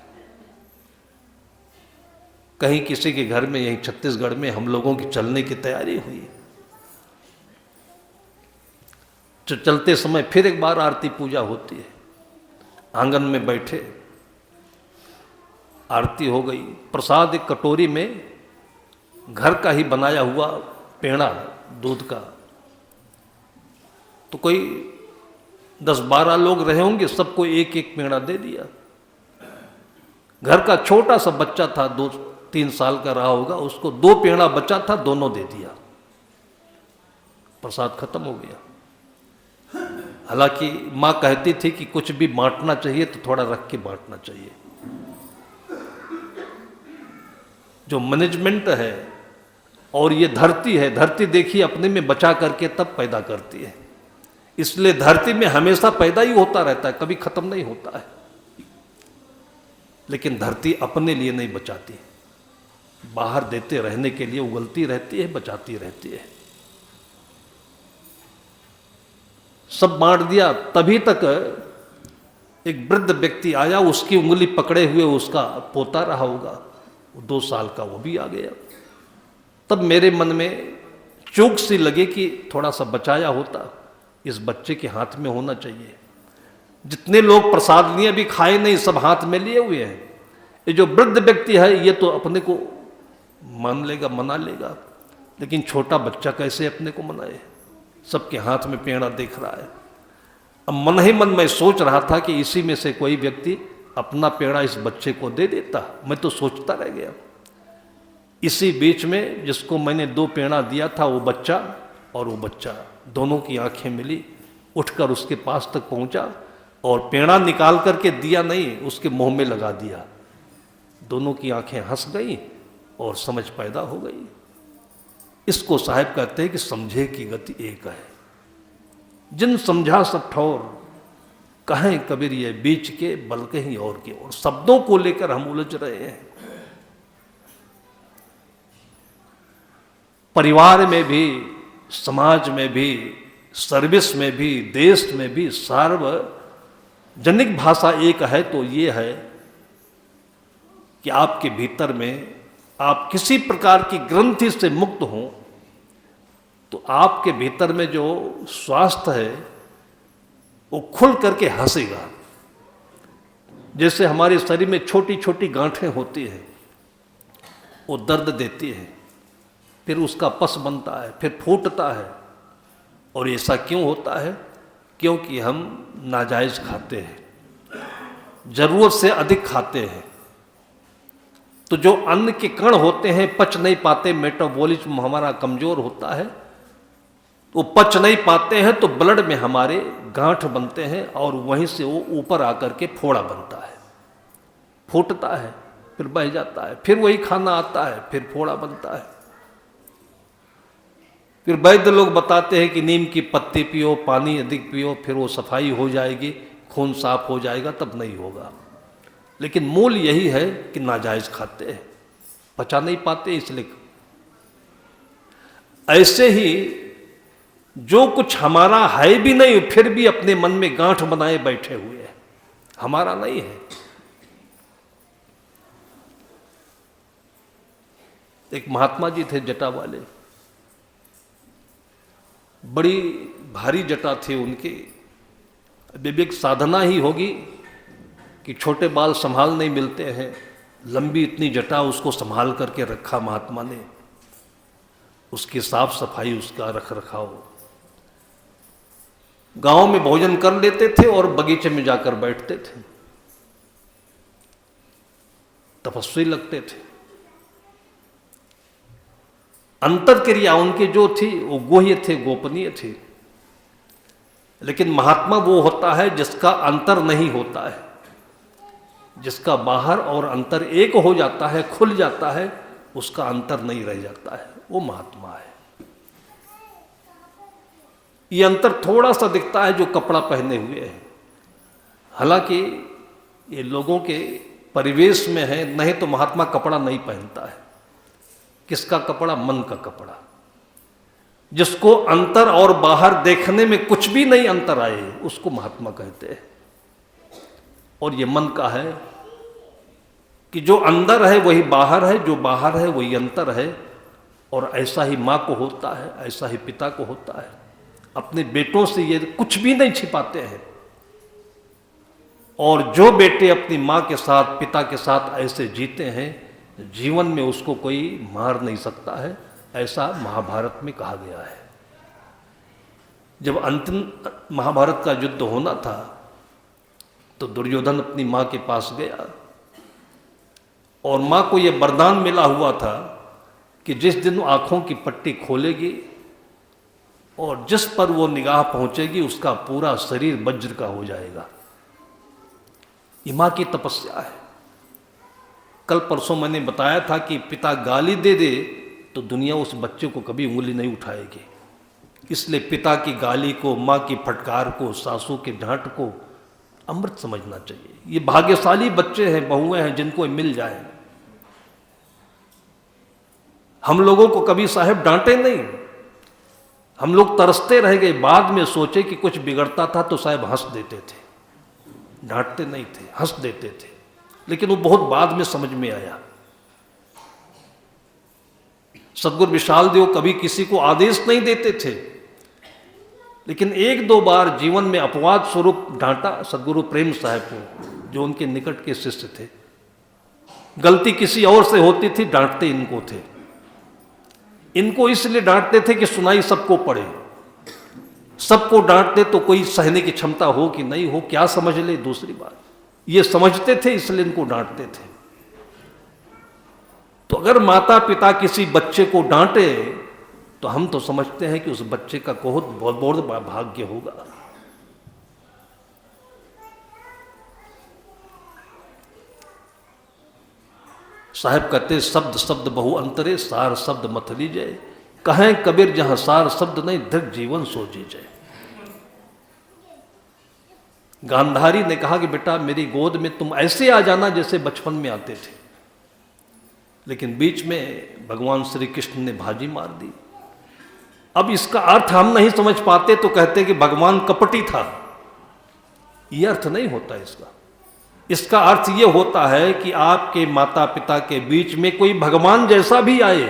कहीं किसी के घर में, यहीं छत्तीसगढ़ में हम लोगों की चलने की तैयारी हुई, जो चलते समय फिर एक बार आरती पूजा होती है। आंगन में बैठे, आरती हो गई, प्रसाद एक कटोरी में, घर का ही बनाया हुआ पेड़ा दूध का, तो कोई 10-12 लोग रहे होंगे, सबको एक एक पेड़ा दे दिया। घर का छोटा सा बच्चा था, 2-3 साल का रहा होगा, उसको 2 पेड़ा बचा था, दोनों दे दिया, प्रसाद खत्म हो गया। हालांकि माँ कहती थी कि कुछ भी बांटना चाहिए तो थोड़ा रख के बांटना चाहिए। जो मैनेजमेंट है, और ये धरती है, धरती देखिए अपने में बचा करके तब पैदा करती है, इसलिए धरती में हमेशा पैदा ही होता रहता है, कभी खत्म नहीं होता है। लेकिन धरती अपने लिए नहीं बचाती, बाहर देते रहने के लिए उगलती रहती है, बचाती रहती है। सब बांट दिया, तभी तक एक वृद्ध व्यक्ति आया, उसकी उंगली पकड़े हुए उसका पोता रहा होगा, 2 साल का, वो भी आ गया। तब मेरे मन में चूक सी लगे कि थोड़ा सा बचाया होता, इस बच्चे के हाथ में होना चाहिए। जितने लोग प्रसाद लिए, अभी खाए नहीं, सब हाथ में लिए हुए हैं। ये जो वृद्ध व्यक्ति है, ये तो अपने को मान लेगा, मना लेगा, लेकिन छोटा बच्चा कैसे अपने को मनाए? सबके हाथ में पेड़ा देख रहा है। अब मन ही मन में सोच रहा था कि इसी में से कोई व्यक्ति अपना पेड़ा इस बच्चे को दे देता। मैं तो सोचता रह गया। इसी बीच में जिसको मैंने 2 पेड़ा दिया था, वो बच्चा और वो बच्चा, दोनों की आंखें मिली, उठकर उसके पास तक पहुंचा और पेड़ा निकाल करके दिया नहीं, उसके मुंह में लगा दिया। दोनों की आंखें हंस गई और समझ पैदा हो गई। इसको साहब कहते हैं कि समझे की गति एक है, जिन समझा सब ठौर, कहें कबीर ये बीच के बल कहीं और के और। शब्दों को लेकर हम उलझ रहे हैं। परिवार में भी, समाज में भी, सर्विस में भी, देश में भी सार्वजनिक भाषा एक है तो ये है कि आपके भीतर में आप किसी प्रकार की ग्रंथि से मुक्त हों तो आपके भीतर में जो स्वास्थ्य है वो खुल करके हंसेगा। जैसे हमारे शरीर में छोटी छोटी गांठें होती हैं, वो दर्द देती है, फिर उसका पस बनता है, फिर फूटता है। और ऐसा क्यों होता है? क्योंकि हम नाजायज खाते हैं, जरूरत से अधिक खाते हैं। तो जो अन्न के कण होते हैं पच नहीं पाते, मेटाबॉलिज्म हमारा कमजोर होता है, वो पच नहीं पाते हैं तो ब्लड में हमारे गांठ बनते हैं और वहीं से वो ऊपर आकर के फोड़ा बनता है, फूटता है, फिर बह जाता है, फिर वही खाना आता है, फिर फोड़ा बनता है। फिर वैद्य लोग बताते हैं कि नीम की पत्ती पियो, पानी अधिक पियो, फिर वो सफाई हो जाएगी, खून साफ हो जाएगा, तब नहीं होगा। लेकिन मूल यही है कि नाजायज खाते हैं, पचा नहीं पाते इसलिए। ऐसे ही जो कुछ हमारा है भी नहीं, फिर भी अपने मन में गांठ बनाए बैठे हुए हैं, हमारा नहीं है। एक महात्मा जी थे जटा वाले, बड़ी भारी जटा थी उनकी। विवेक साधना ही होगी कि छोटे बाल संभाल नहीं मिलते हैं, लंबी इतनी जटा उसको संभाल करके रखा महात्मा ने, उसकी साफ सफाई, उसका रख रखाव। गांव में भोजन कर लेते थे और बगीचे में जाकर बैठते थे, तपस्वी लगते थे। अंतर क्रिया उनकी जो थी वो गोह्य थे, गोपनीय थी। लेकिन महात्मा वो होता है जिसका अंतर नहीं होता है, जिसका बाहर और अंतर एक हो जाता है, खुल जाता है, उसका अंतर नहीं रह जाता है, वो महात्मा है। ये अंतर थोड़ा सा दिखता है जो कपड़ा पहने हुए है, हालांकि ये लोगों के परिवेश में है, नहीं तो महात्मा कपड़ा नहीं पहनता है। किसका कपड़ा? मन का कपड़ा। जिसको अंतर और बाहर देखने में कुछ भी नहीं अंतर आए, उसको महात्मा कहते हैं। और ये मन का है कि जो अंदर है वही बाहर है, जो बाहर है वही अंतर है। और ऐसा ही माँ को होता है, ऐसा ही पिता को होता है। अपने बेटों से ये कुछ भी नहीं छिपाते हैं। और जो बेटे अपनी माँ के साथ, पिता के साथ ऐसे जीते हैं, जीवन में उसको कोई मार नहीं सकता है, ऐसा महाभारत में कहा गया है। जब अंतिम महाभारत का युद्ध होना था तो दुर्योधन अपनी माँ के पास गया और माँ को यह वरदान मिला हुआ था कि जिस दिन आंखों की पट्टी खोलेगी और जिस पर वो निगाह पहुंचेगी उसका पूरा शरीर वज्र का हो जाएगा। ये माँ की तपस्या है। कल परसों मैंने बताया था कि पिता गाली दे दे तो दुनिया उस बच्चे को कभी उंगली नहीं उठाएगी। इसलिए पिता की गाली को, माँ की फटकार को, सासू के डांट को अमृत समझना चाहिए। ये भाग्यशाली बच्चे हैं, बहुएं हैं जिनको मिल जाए। हम लोगों को कभी साहब डांटे नहीं, हम लोग तरसते रह गए। बाद में सोचे कि कुछ बिगड़ता था तो साहब हंस देते थे, डांटते नहीं थे, हंस देते थे। लेकिन वो बहुत बाद में समझ में आया। सदगुरु विशाल देव कभी किसी को आदेश नहीं देते थे, लेकिन एक दो बार जीवन में अपवाद स्वरूप डांटा सदगुरु प्रेम साहब को, जो उनके निकट के शिष्य थे। गलती किसी और से होती थी, डांटते इनको थे। इनको इसलिए डांटते थे कि सुनाई सबको पड़े। सबको डांटते तो कोई सहने की क्षमता हो कि नहीं हो, क्या समझ ले, दूसरी बात। ये समझते थे इसलिए इनको डांटते थे। तो अगर माता पिता किसी बच्चे को डांटे तो हम तो समझते हैं कि उस बच्चे का बहुत बहुत भाग्य होगा। साहब कहते शब्द शब्द बहु अंतरे, सार शब्द मत लीजिए। कहें कबीर जहां सार शब्द नहीं, दृढ़ जीवन सो जीजिए। गांधारी ने कहा कि बेटा मेरी गोद में तुम ऐसे आ जाना जैसे बचपन में आते थे। लेकिन बीच में भगवान श्री कृष्ण ने बाजी मार दी। अब इसका अर्थ हम नहीं समझ पाते तो कहते कि भगवान कपटी था। यह अर्थ नहीं होता इसका। इसका अर्थ यह होता है कि आपके माता पिता के बीच में कोई भगवान जैसा भी आए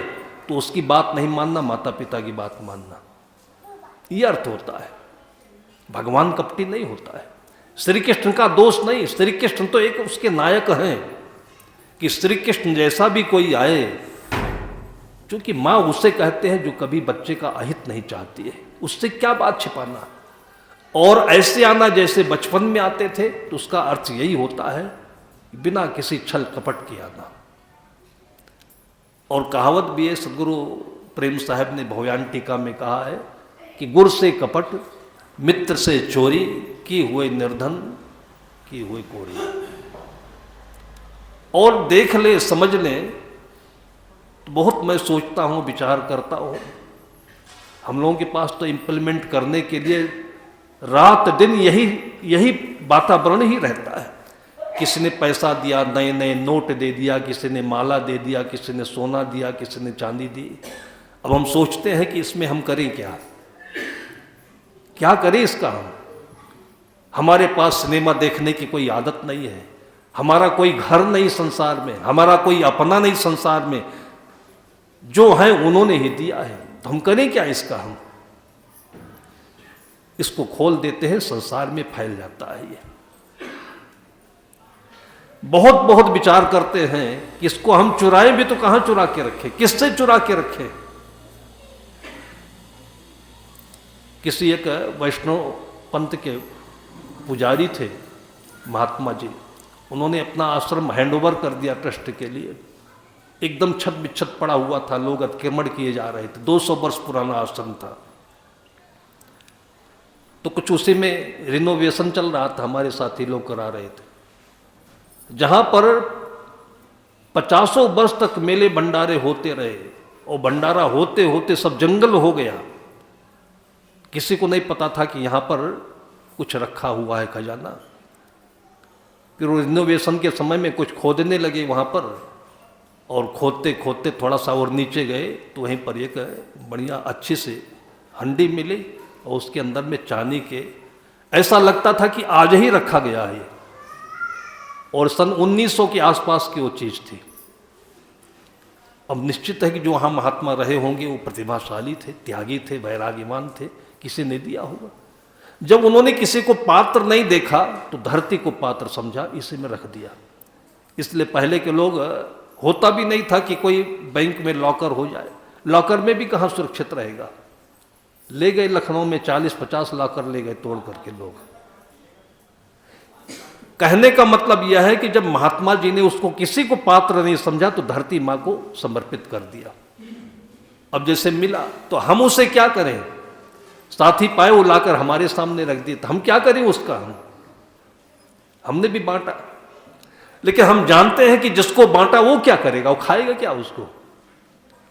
तो उसकी बात नहीं मानना, माता पिता की बात मानना। यह अर्थ होता है। भगवान कपटी नहीं होता है। श्री कृष्ण का दोष नहीं, श्री कृष्ण तो एक उसके नायक हैं कि श्री कृष्ण जैसा भी कोई आए, क्योंकि माँ उसे कहते हैं जो कभी बच्चे का अहित नहीं चाहती है, उससे क्या बात छिपाना। और ऐसे आना जैसे बचपन में आते थे तो उसका अर्थ यही होता है बिना किसी छल कपट के आना। और कहावत भी है, सदगुरु प्रेम साहब ने भवयान टीका में कहा है कि गुर से कपट, मित्र से चोरी, की हुए निर्धन, की हुए कोरी। और देख ले समझ ले तो बहुत मैं सोचता हूँ, विचार करता हूँ। हम लोगों के पास तो इम्प्लीमेंट करने के लिए रात दिन यही वातावरण ही रहता है। किसी ने पैसा दिया, नए नए नोट दे दिया, किसी ने माला दे दिया, किसी ने सोना दिया, किसी ने चांदी दी। अब हम सोचते हैं कि इसमें हम करें क्या करें इसका हम। हमारे पास सिनेमा देखने की कोई आदत नहीं है, हमारा कोई घर नहीं संसार में, हमारा कोई अपना नहीं संसार में। जो है उन्होंने ही दिया है, तो हम करें क्या इसका। हम इसको खोल देते हैं, संसार में फैल जाता है। ये बहुत विचार करते हैं कि इसको हम चुराएं भी तो कहां चुरा के रखें, किससे चुरा के रखें। किसी एक वैष्णव पंथ के पुजारी थे महात्मा जी, उन्होंने अपना आश्रम हैंडओवर कर दिया ट्रस्ट के लिए। एकदम छत बिछत पड़ा हुआ था, लोग अतिक्रमण किए जा रहे थे। 200 वर्ष पुराना आश्रम था। तो कुछ उसी में रिनोवेशन चल रहा था, हमारे साथी लोग करा रहे थे। जहां पर 50 वर्ष तक मेले भंडारे होते रहे और भंडारा होते होते सब जंगल हो गया। किसी को नहीं पता था कि यहां पर कुछ रखा हुआ है खजाना। फिर रिनोवेशन के समय में कुछ खोदने लगे वहां पर, और खोदते खोदते थोड़ा सा और नीचे गए तो वहीं पर एक बढ़िया अच्छी से हंडी मिली और उसके अंदर में चांदी के, ऐसा लगता था कि आज ही रखा गया है, और सन 1900 के आसपास की वो चीज थी। अब निश्चित है कि जो वहाँ महात्मा रहे होंगे वो प्रतिभाशाली थे, त्यागी थे, वैराग्यवान थे, किसी ने दिया होगा। जब उन्होंने किसी को पात्र नहीं देखा तो धरती को पात्र समझा, इसी में रख दिया। इसलिए पहले के लोग, होता भी नहीं था कि कोई बैंक में लॉकर हो जाए, लॉकर में भी कहाँ सुरक्षित रहेगा। ले गए लखनऊ में 40-50 लॉकर ले गए तोड़ करके लोग। कहने का मतलब यह है कि जब महात्मा जी ने उसको किसी को पात्र नहीं समझा तो धरती माँ को समर्पित कर दिया। अब जैसे मिला तो हम उसे क्या करें, साथी पाए वो लाकर हमारे सामने रख दिए, तो हम क्या करें उसका, हमने भी बांटा, लेकिन हम जानते हैं कि जिसको बांटा वो क्या करेगा, वो खाएगा क्या उसको।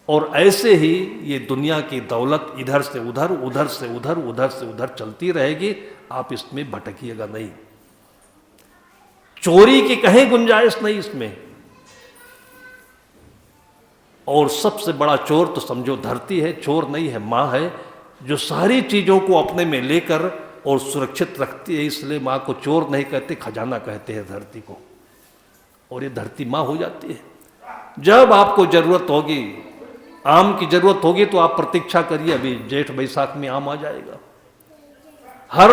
और ऐसे ही ये दुनिया की दौलत इधर से उधर, उधर से उधर, उधर से उधर चलती रहेगी, आप इसमें भटकिएगा नहीं। चोरी की कहीं गुंजाइश नहीं इसमें। और सबसे बड़ा चोर तो समझो धरती है, चोर नहीं है, माँ है, जो सारी चीजों को अपने में लेकर और सुरक्षित रखती है। इसलिए माँ को चोर नहीं कहते, खजाना कहते हैं धरती को। और ये धरती माँ हो जाती है। जब आपको जरूरत होगी, आम की जरूरत होगी, तो आप प्रतीक्षा करिए, अभी जेठ बैसाख में आम आ जाएगा। हर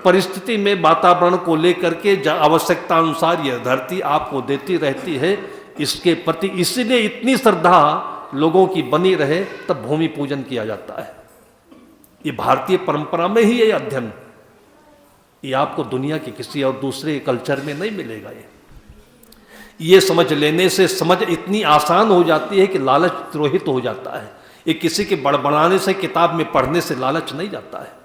परिस्थिति में वातावरण को लेकर के आवश्यकता अनुसार यह धरती आपको देती रहती है। इसके प्रति इसीलिए इतनी श्रद्धा लोगों की बनी रहे, तब भूमि पूजन किया जाता है। ये भारतीय परंपरा में ही ये अध्ययन, ये आपको दुनिया के किसी और दूसरे कल्चर में नहीं मिलेगा। ये समझ लेने से समझ इतनी आसान हो जाती है कि लालच तिरोहित हो जाता है। ये किसी के बड़बड़ाने से, किताब में पढ़ने से लालच नहीं जाता है।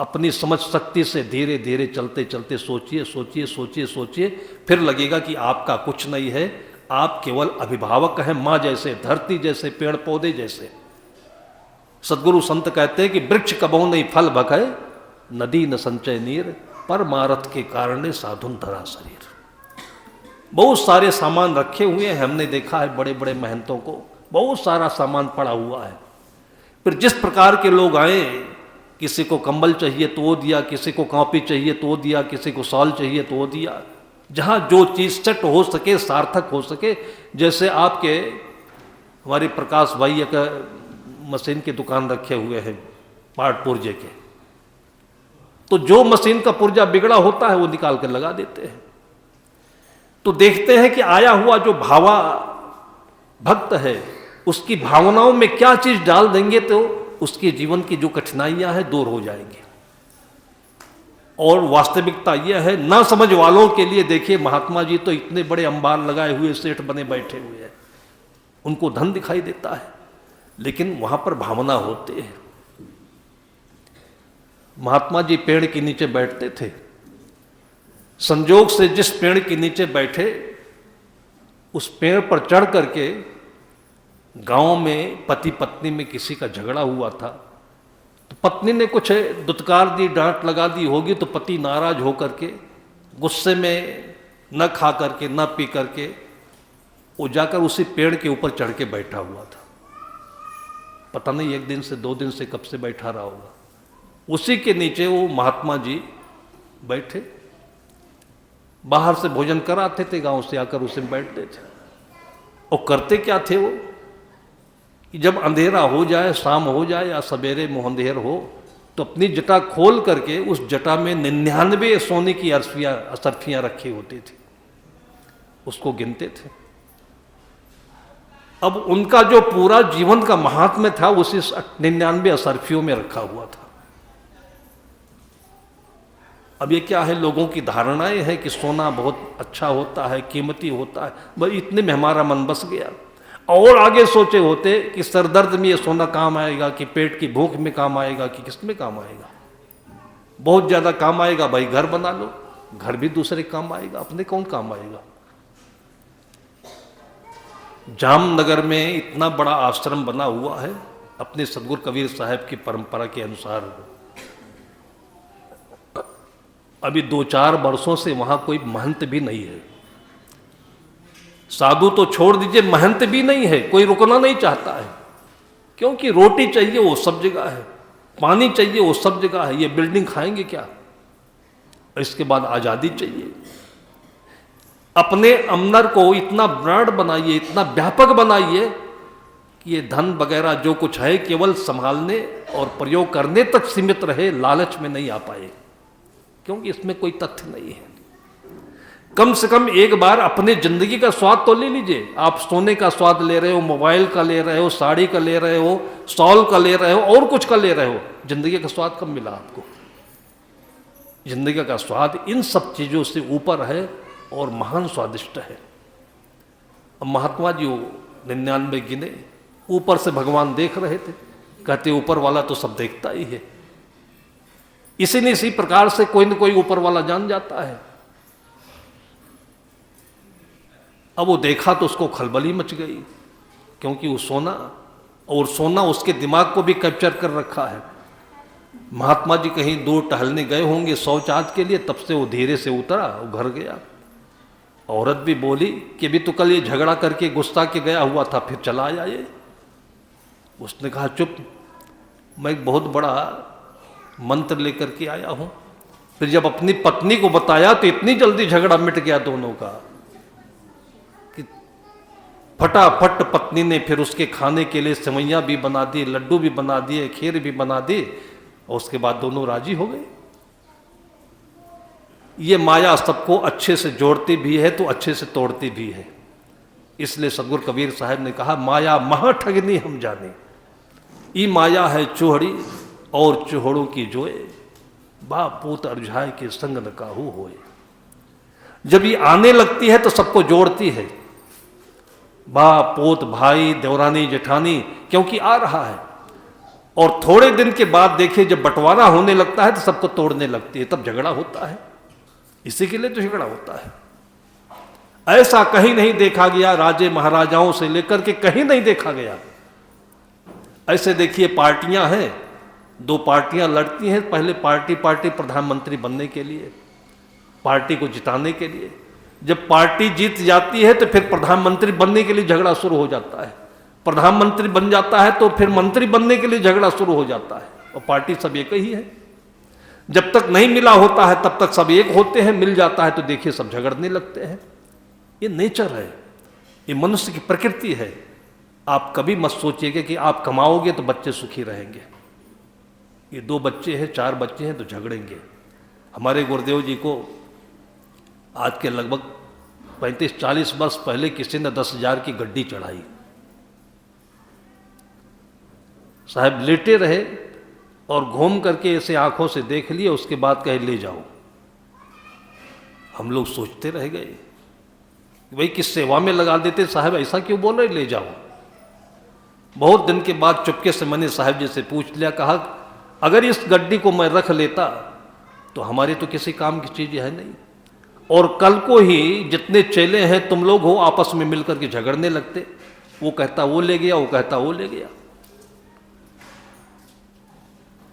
अपनी समझ शक्ति से धीरे धीरे चलते चलते सोचिए, सोचिए, सोचिए, सोचिए, फिर लगेगा कि आपका कुछ नहीं है, आप केवल अभिभावक हैं, माँ जैसे, धरती जैसे, पेड़ पौधे जैसे। सदगुरु संत कहते हैं कि वृक्ष कबहु नहीं फल भखे, नदी न संचय नीर, परमारथ के कारण साधुन धरा शरीर। बहुत सारे सामान रखे हुए हैं, हमने देखा है बड़े बड़े महंतों को, बहुत सारा सामान पड़ा हुआ है। फिर जिस प्रकार के लोग आए, किसी को कंबल चाहिए तो वो दिया, किसी को कॉपी चाहिए तो वो दिया, किसी को शॉल चाहिए तो वो दिया। जहाँ जो चीज़ सेट हो सके, सार्थक हो सके। जैसे आपके हमारे प्रकाश भाई एक मशीन की दुकान रखे हुए हैं पार्ट पुर्जे के, तो जो मशीन का पुर्जा बिगड़ा होता है वो निकाल कर लगा देते हैं। तो देखते हैं कि आया हुआ जो भावा भक्त है, उसकी भावनाओं में क्या चीज डाल देंगे तो उसके जीवन की जो कठिनाइयां हैं दूर हो जाएंगी। और वास्तविकता यह है, ना समझ वालों के लिए देखिए, महात्मा जी तो इतने बड़े अंबार लगाए हुए सेठ बने बैठे हुए हैं, उनको धन दिखाई देता है, लेकिन वहां पर भावना होती है। महात्मा जी पेड़ के नीचे बैठते थे, संजोग से जिस पेड़ के नीचे बैठे, उस पेड़ पर चढ़ करके गांव में पति पत्नी में किसी का झगड़ा हुआ था, तो पत्नी ने कुछ दुत्कार दी, डांट लगा दी होगी, तो पति नाराज होकर के गुस्से में न खा करके न पी करके वो जाकर उसी पेड़ के ऊपर चढ़ के बैठा हुआ था। पता नहीं 1 दिन से 2 दिन से कब से बैठा रहा होगा। उसी के नीचे वो महात्मा जी बैठे, बाहर से भोजन कराते थे, गांव से आकर उसे बैठते थे। और करते क्या थे वो कि जब अंधेरा हो जाए, शाम हो जाए या सवेरे मुहंदेर हो, तो अपनी जटा खोल करके उस जटा में 99 सोने की असरफियां रखी होती थी, उसको गिनते थे। अब उनका जो पूरा जीवन का महात्म्य था उसी 99 असरफियों में रखा हुआ था। अब ये क्या है, लोगों की धारणाएं हैं कि सोना बहुत अच्छा होता है, कीमती होता है, बस इतने में हमारा मन बस गया। और आगे सोचे होते कि सरदर्द में ये सोना काम आएगा, कि पेट की भूख में काम आएगा, कि किस में काम आएगा। बहुत ज्यादा काम आएगा, भाई घर बना लो, घर भी दूसरे काम आएगा, अपने कौन काम आएगा। जामनगर में इतना बड़ा आश्रम बना हुआ है अपने सदगुरु कबीर साहब की परंपरा के अनुसार। अभी 2-4 वर्षों से वहां कोई महंत भी नहीं है। साधु तो छोड़ दीजिए, महंत भी नहीं है, कोई रुकना नहीं चाहता है। क्योंकि रोटी चाहिए वो सब जगह है, पानी चाहिए वो सब जगह है, ये बिल्डिंग खाएंगे क्या? इसके बाद आज़ादी चाहिए। अपने अंदर को इतना ब्रॉड बनाइए, इतना व्यापक बनाइए कि ये धन वगैरह जो कुछ है केवल संभालने और प्रयोग करने तक सीमित रहे, लालच में नहीं आ पाए, क्योंकि इसमें कोई तथ्य नहीं है। कम से कम एक बार अपने जिंदगी का स्वाद तो ले लीजिए। आप सोने का स्वाद ले रहे हो, मोबाइल का ले रहे हो, साड़ी का ले रहे हो, शॉल का ले रहे हो, और कुछ का ले रहे हो, जिंदगी का स्वाद कब मिला आपको? जिंदगी का स्वाद इन सब चीजों से ऊपर है और महान स्वादिष्ट है। अब महात्मा जी 99 गिने, ऊपर से भगवान देख रहे थे, कहते ऊपर वाला तो सब देखता ही है, इसी प्रकार से कोई न कोई ऊपर वाला जान जाता है। अब वो देखा तो उसको खलबली मच गई, क्योंकि वो सोना, और सोना उसके दिमाग को भी कैप्चर कर रखा है। महात्मा जी कहीं दूर टहलने गए होंगे शौचालय के लिए, तब से वो धीरे से उतरा, वो घर गया। औरत भी बोली कि अभी तो कल ये झगड़ा करके गुस्सा के गया हुआ था, फिर चला आया ये। उसने कहा चुप, मैं एक बहुत बड़ा मंत्र लेकर के आया हूं। फिर जब अपनी पत्नी को बताया तो इतनी जल्दी झगड़ा मिट गया दोनों का कि फटाफट पत्नी ने फिर उसके खाने के लिए सेवैयां भी बना दी, लड्डू भी बना दिए, खीर भी बना दी, और उसके बाद दोनों राजी हो गए। ये माया सबको अच्छे से जोड़ती भी है तो अच्छे से तोड़ती भी है। इसलिए सतगुरु कबीर साहब ने कहा, माया महा ठगनी हम जाने, ई माया है चोहड़ी और चोहड़ों की जोए, बाप पूत अरझाए के संग न काहू होए। जब ये आने लगती है तो सबको जोड़ती है, बाप पोत भाई देवरानी जेठानी, क्योंकि आ रहा है। और थोड़े दिन के बाद देखिए जब बंटवारा होने लगता है तो सबको तोड़ने लगती है, तब झगड़ा होता है। इसी के लिए तो झगड़ा होता है। ऐसा कहीं नहीं देखा गया, राजे महाराजाओं से लेकर के कहीं नहीं देखा गया। ऐसे देखिए पार्टियां हैं, दो पार्टियां लड़ती हैं, पहले पार्टी प्रधानमंत्री बनने के लिए, पार्टी को जिताने के लिए। जब पार्टी जीत जाती है तो फिर प्रधानमंत्री बनने के लिए झगड़ा शुरू हो जाता है, प्रधानमंत्री बन जाता है तो फिर मंत्री बनने के लिए झगड़ा शुरू हो जाता है, और पार्टी सब एक ही है। जब तक नहीं मिला होता है तब तक सब एक होते हैं, मिल जाता है तो देखिए सब झगड़ने लगते हैं। ये नेचर है, ये मनुष्य की प्रकृति है। आप कभी मत सोचिएगा कि आप कमाओगे तो बच्चे सुखी रहेंगे। ये 2 बच्चे हैं, 4 बच्चे हैं तो झगड़ेंगे। हमारे गुरुदेव जी को आज के लगभग 35-40 वर्ष पहले किसी ने 10,000 की गड्डी चढ़ाई। साहब लेटे रहे और घूम करके ऐसे आंखों से देख लिए, उसके बाद कहे ले जाओ। हम लोग सोचते रह गए भाई किस सेवा में लगा देते, साहब ऐसा क्यों बोल रहे, ले जाओ। बहुत दिन के बाद चुपके से मैंने साहब जी से पूछ लिया, कहा अगर इस गड्डी को मैं रख लेता तो हमारी तो किसी काम की चीज है नहीं, और कल को ही जितने चेले हैं तुम लोग हो आपस में मिलकर के झगड़ने लगते, वो कहता वो ले गया, वो कहता वो ले गया।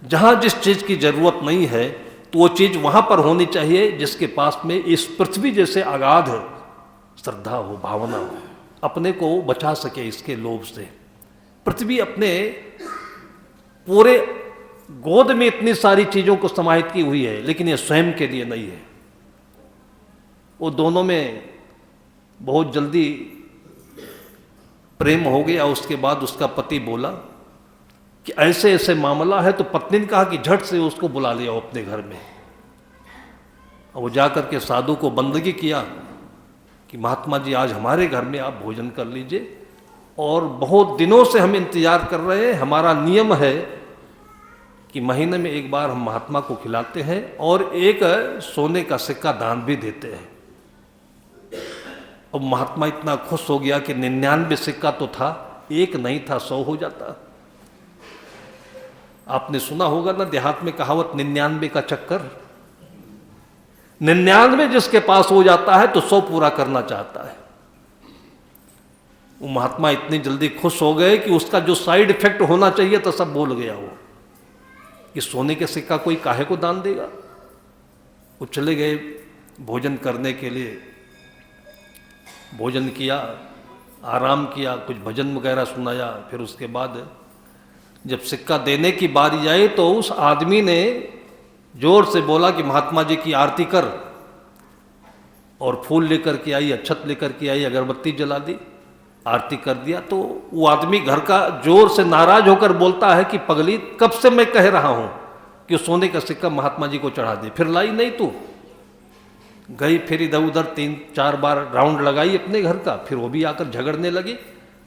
जहां जिस चीज की जरूरत नहीं है तो वो चीज वहां पर होनी चाहिए जिसके पास में इस पृथ्वी जैसे अगाध श्रद्धा हो, भावना हो, अपने को बचा सके इसके लोभ से। पृथ्वी अपने पूरे गोद में इतनी सारी चीजों को समाहित की हुई है, लेकिन ये स्वयं के लिए नहीं है। वो दोनों में बहुत जल्दी प्रेम हो गया। उसके बाद उसका पति बोला कि ऐसे ऐसे मामला है, तो पत्नी ने कहा कि झट से उसको बुला लिया अपने घर में। और वो जाकर के साधु को बंदगी किया कि महात्मा जी आज हमारे घर में आप भोजन कर लीजिए, और बहुत दिनों से हम इंतजार कर रहे हैं, हमारा नियम है कि महीने में एक बार हम महात्मा को खिलाते हैं और एक सोने का सिक्का दान भी देते हैं। अब महात्मा इतना खुश हो गया कि 99 सिक्का तो था, एक नहीं था, 100 हो जाता। आपने सुना होगा ना देहात में कहावत, 99 का चक्कर। 99 जिसके पास हो जाता है तो 100 पूरा करना चाहता है। वो महात्मा इतनी जल्दी खुश हो गए कि उसका जो साइड इफेक्ट होना चाहिए तो सब भूल गया वो, कि सोने के सिक्का कोई काहे को दान देगा। वो चले गए भोजन करने के लिए, भोजन किया, आराम किया, कुछ भजन वगैरह सुनाया, फिर उसके बाद जब सिक्का देने की बारी आई तो उस आदमी ने जोर से बोला कि महात्मा जी की आरती कर, और फूल लेकर के आई, अक्षत लेकर के आई, अगरबत्ती जला दी, आरती कर दिया। तो वो आदमी घर का जोर से नाराज होकर बोलता है कि पगली, कब से मैं कह रहा हूं कि सोने का सिक्का महात्मा जी को चढ़ा दे, फिर लाई नहीं तू। गई, फिर इधर उधर 3-4 बार राउंड लगाई अपने घर का, फिर वो भी आकर झगड़ने लगी।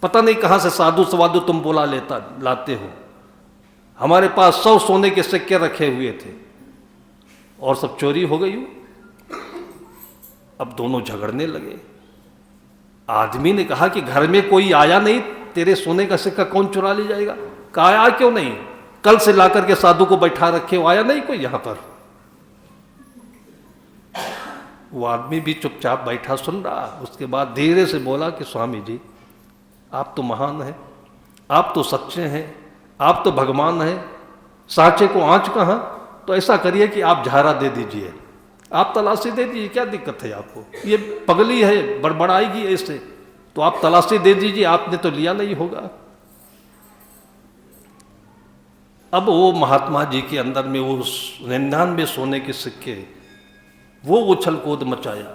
पता नहीं कहां से साधु सवादु तुम बोला लाते हो, हमारे पास 100 सोने के सिक्के रखे हुए थे और सब चोरी हो गई। अब दोनों झगड़ने लगे। आदमी ने कहा कि घर में कोई आया नहीं, तेरे सोने का सिक्का कौन चुरा ले जाएगा? कहा आया क्यों नहीं, कल से लाकर के साधु को बैठा रखे हो, आया नहीं कोई यहां पर? वो आदमी भी चुपचाप बैठा सुन रहा। उसके बाद धीरे से बोला कि स्वामी जी, आप तो महान हैं, आप तो सच्चे हैं, आप तो भगवान हैं, सांचे को आंच कहां? तो ऐसा करिए कि आप झारा दे दीजिए, आप तलाशी दे दीजिए, क्या दिक्कत है आपको? ये पगली है, बड़बड़ाएगी ऐसे, तो आप तलाशी दे दीजिए, आपने तो लिया नहीं होगा। अब वो महात्मा जी के अंदर में वो 99 सोने के सिक्के, वो उछल कूद मचाया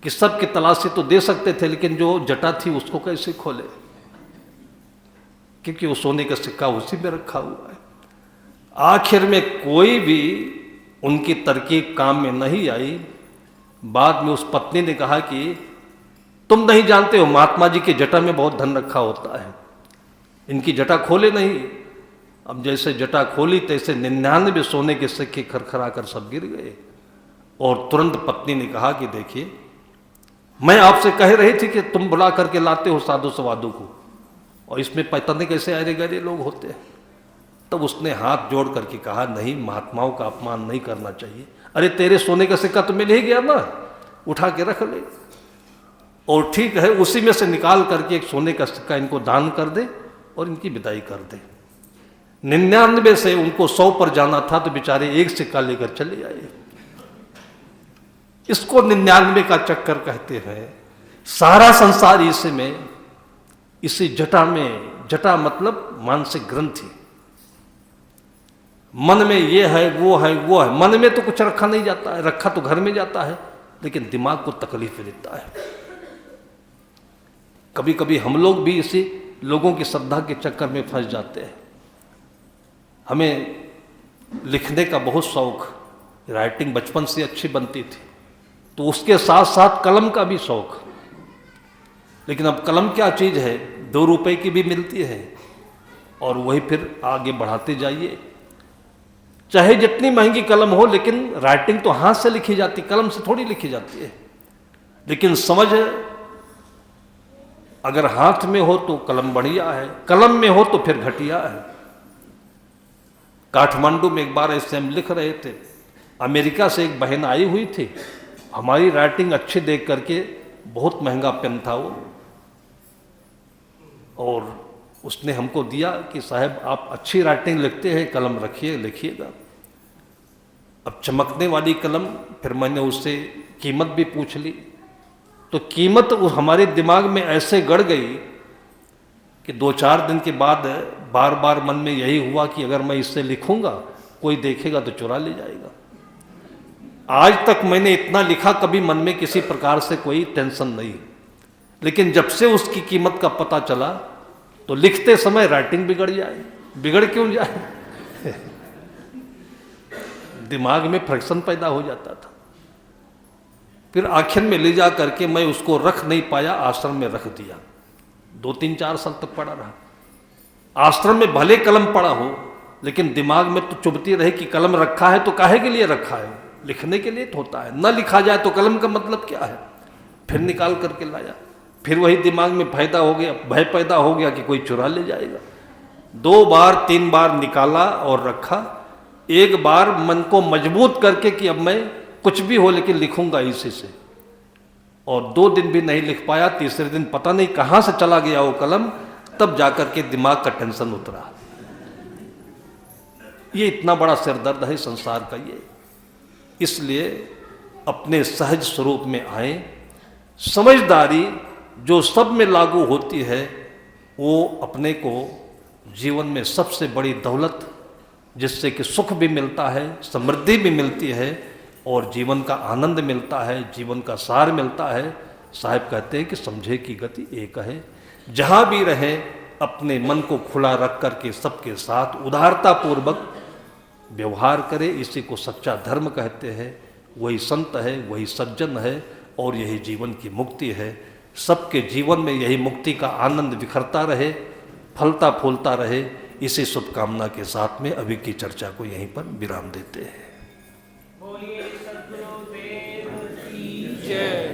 कि सबकी तलाशी तो दे सकते थे, लेकिन जो जटा थी उसको कैसे खोले, क्योंकि वो सोने का सिक्का उसी में रखा हुआ है। आखिर में कोई भी उनकी तरकीब काम में नहीं आई। बाद में उस पत्नी ने कहा कि तुम नहीं जानते हो, महात्मा जी की जटा में बहुत धन रखा होता है, इनकी जटा खोले नहीं। अब जैसे जटा खोली तैसे 99 सोने के सिक्के खरखरा कर सब गिर गए। और तुरंत पत्नी ने कहा कि देखिए, मैं आपसे कह रही थी कि तुम बुला करके लाते हो साधु सवादु को, और इसमें पता नहीं कैसे अरे गहरे लोग होते हैं। तब उसने हाथ जोड़ करके कहा, नहीं, महात्माओं का अपमान नहीं करना चाहिए। अरे तेरे सोने का सिक्का तो मिल ही गया ना, उठा के रख ले, और ठीक है उसी में से निकाल करके एक सोने का सिक्का इनको दान कर दे और इनकी विदाई कर दे। 99 से उनको 100 पर जाना था, तो बेचारे एक सिक्का लेकर चले आए। इसको 99 का चक्कर कहते हैं। सारा संसार इसी में, इसी जटा में, जटा मतलब मानसिक ग्रंथि, मन में ये है वो है वो है। मन में तो कुछ रखा नहीं जाता है, रखा तो घर में जाता है, लेकिन दिमाग को तकलीफ देता है। कभी कभी हम लोग भी इसी लोगों की श्रद्धा के चक्कर में फंस जाते हैं। हमें लिखने का बहुत शौक, राइटिंग बचपन से अच्छी बनती थी, तो उसके साथ साथ कलम का भी शौक। लेकिन अब कलम क्या चीज़ है, 2 रुपए की भी मिलती है, और वही फिर आगे बढ़ाते जाइए। चाहे जितनी महंगी कलम हो, लेकिन राइटिंग तो हाथ से लिखी जाती, कलम से थोड़ी लिखी जाती है। लेकिन समझ अगर हाथ में हो तो कलम बढ़िया है, कलम में हो तो फिर घटिया है। काठमांडू में एक बार ऐसे हम लिख रहे थे, अमेरिका से एक बहन आई हुई थी, हमारी राइटिंग अच्छी देख करके, बहुत महंगा पेन था वो, और उसने हमको दिया कि साहब आप अच्छी राइटिंग लिखते हैं, कलम रखिए, लिखिएगा। अब चमकने वाली कलम, फिर मैंने उससे कीमत भी पूछ ली, तो कीमत हमारे दिमाग में ऐसे गड़ गई कि 2-4 दिन के बाद बार बार मन में यही हुआ कि अगर मैं इससे लिखूंगा, कोई देखेगा तो चुरा ले जाएगा। आज तक मैंने इतना लिखा, कभी मन में किसी प्रकार से कोई टेंशन नहीं, लेकिन जब से उसकी कीमत का पता चला, तो लिखते समय राइटिंग बिगड़ जाए। बिगड़ क्यों जाए? दिमाग में फ्रिक्शन पैदा हो जाता था। फिर आखिर में ले जा करके मैं उसको रख नहीं पाया, आश्रम में रख दिया। 2-3-4 साल तक पड़ा रहा। आश्रम में भले कलम पड़ा हो, लेकिन दिमाग में तो चुभती रहे कि कलम रखा है तो काहे के लिए रखा है, लिखने के लिए तो होता है। न लिखा जाए तो कलम का मतलब क्या है? फिर निकाल करके लाया, फिर वही दिमाग में फायदा हो गया, भय पैदा हो गया कि कोई चुरा ले जाएगा। 2 बार 3 बार निकाला और रखा। एक बार मन को मजबूत करके कि अब मैं कुछ भी हो लेकिन लिखूंगा इसी से, और 2 दिन भी नहीं लिख पाया। तीसरे दिन पता नहीं कहां से चला गया वो कलम, तब जाकर के दिमाग का टेंशन उतरा। ये इतना बड़ा सिरदर्द है संसार का ये। इसलिए अपने सहज स्वरूप में आए। समझदारी जो सब में लागू होती है, वो अपने को जीवन में सबसे बड़ी दौलत, जिससे कि सुख भी मिलता है, समृद्धि भी मिलती है और जीवन का आनंद मिलता है, जीवन का सार मिलता है। साहब कहते हैं कि समझे की गति एक है। जहाँ भी रहे अपने मन को खुला रख कर के सबके साथ उदारता पूर्वक व्यवहार करे, इसी को सच्चा धर्म कहते हैं। वही संत है, वही सज्जन है और यही जीवन की मुक्ति है। सबके जीवन में यही मुक्ति का आनंद बिखरता रहे, फलता फूलता रहे। इसी शुभकामना के साथ में अभी की चर्चा को यहीं पर विराम देते हैं। बोलिए सद्गुरुदेव की जय।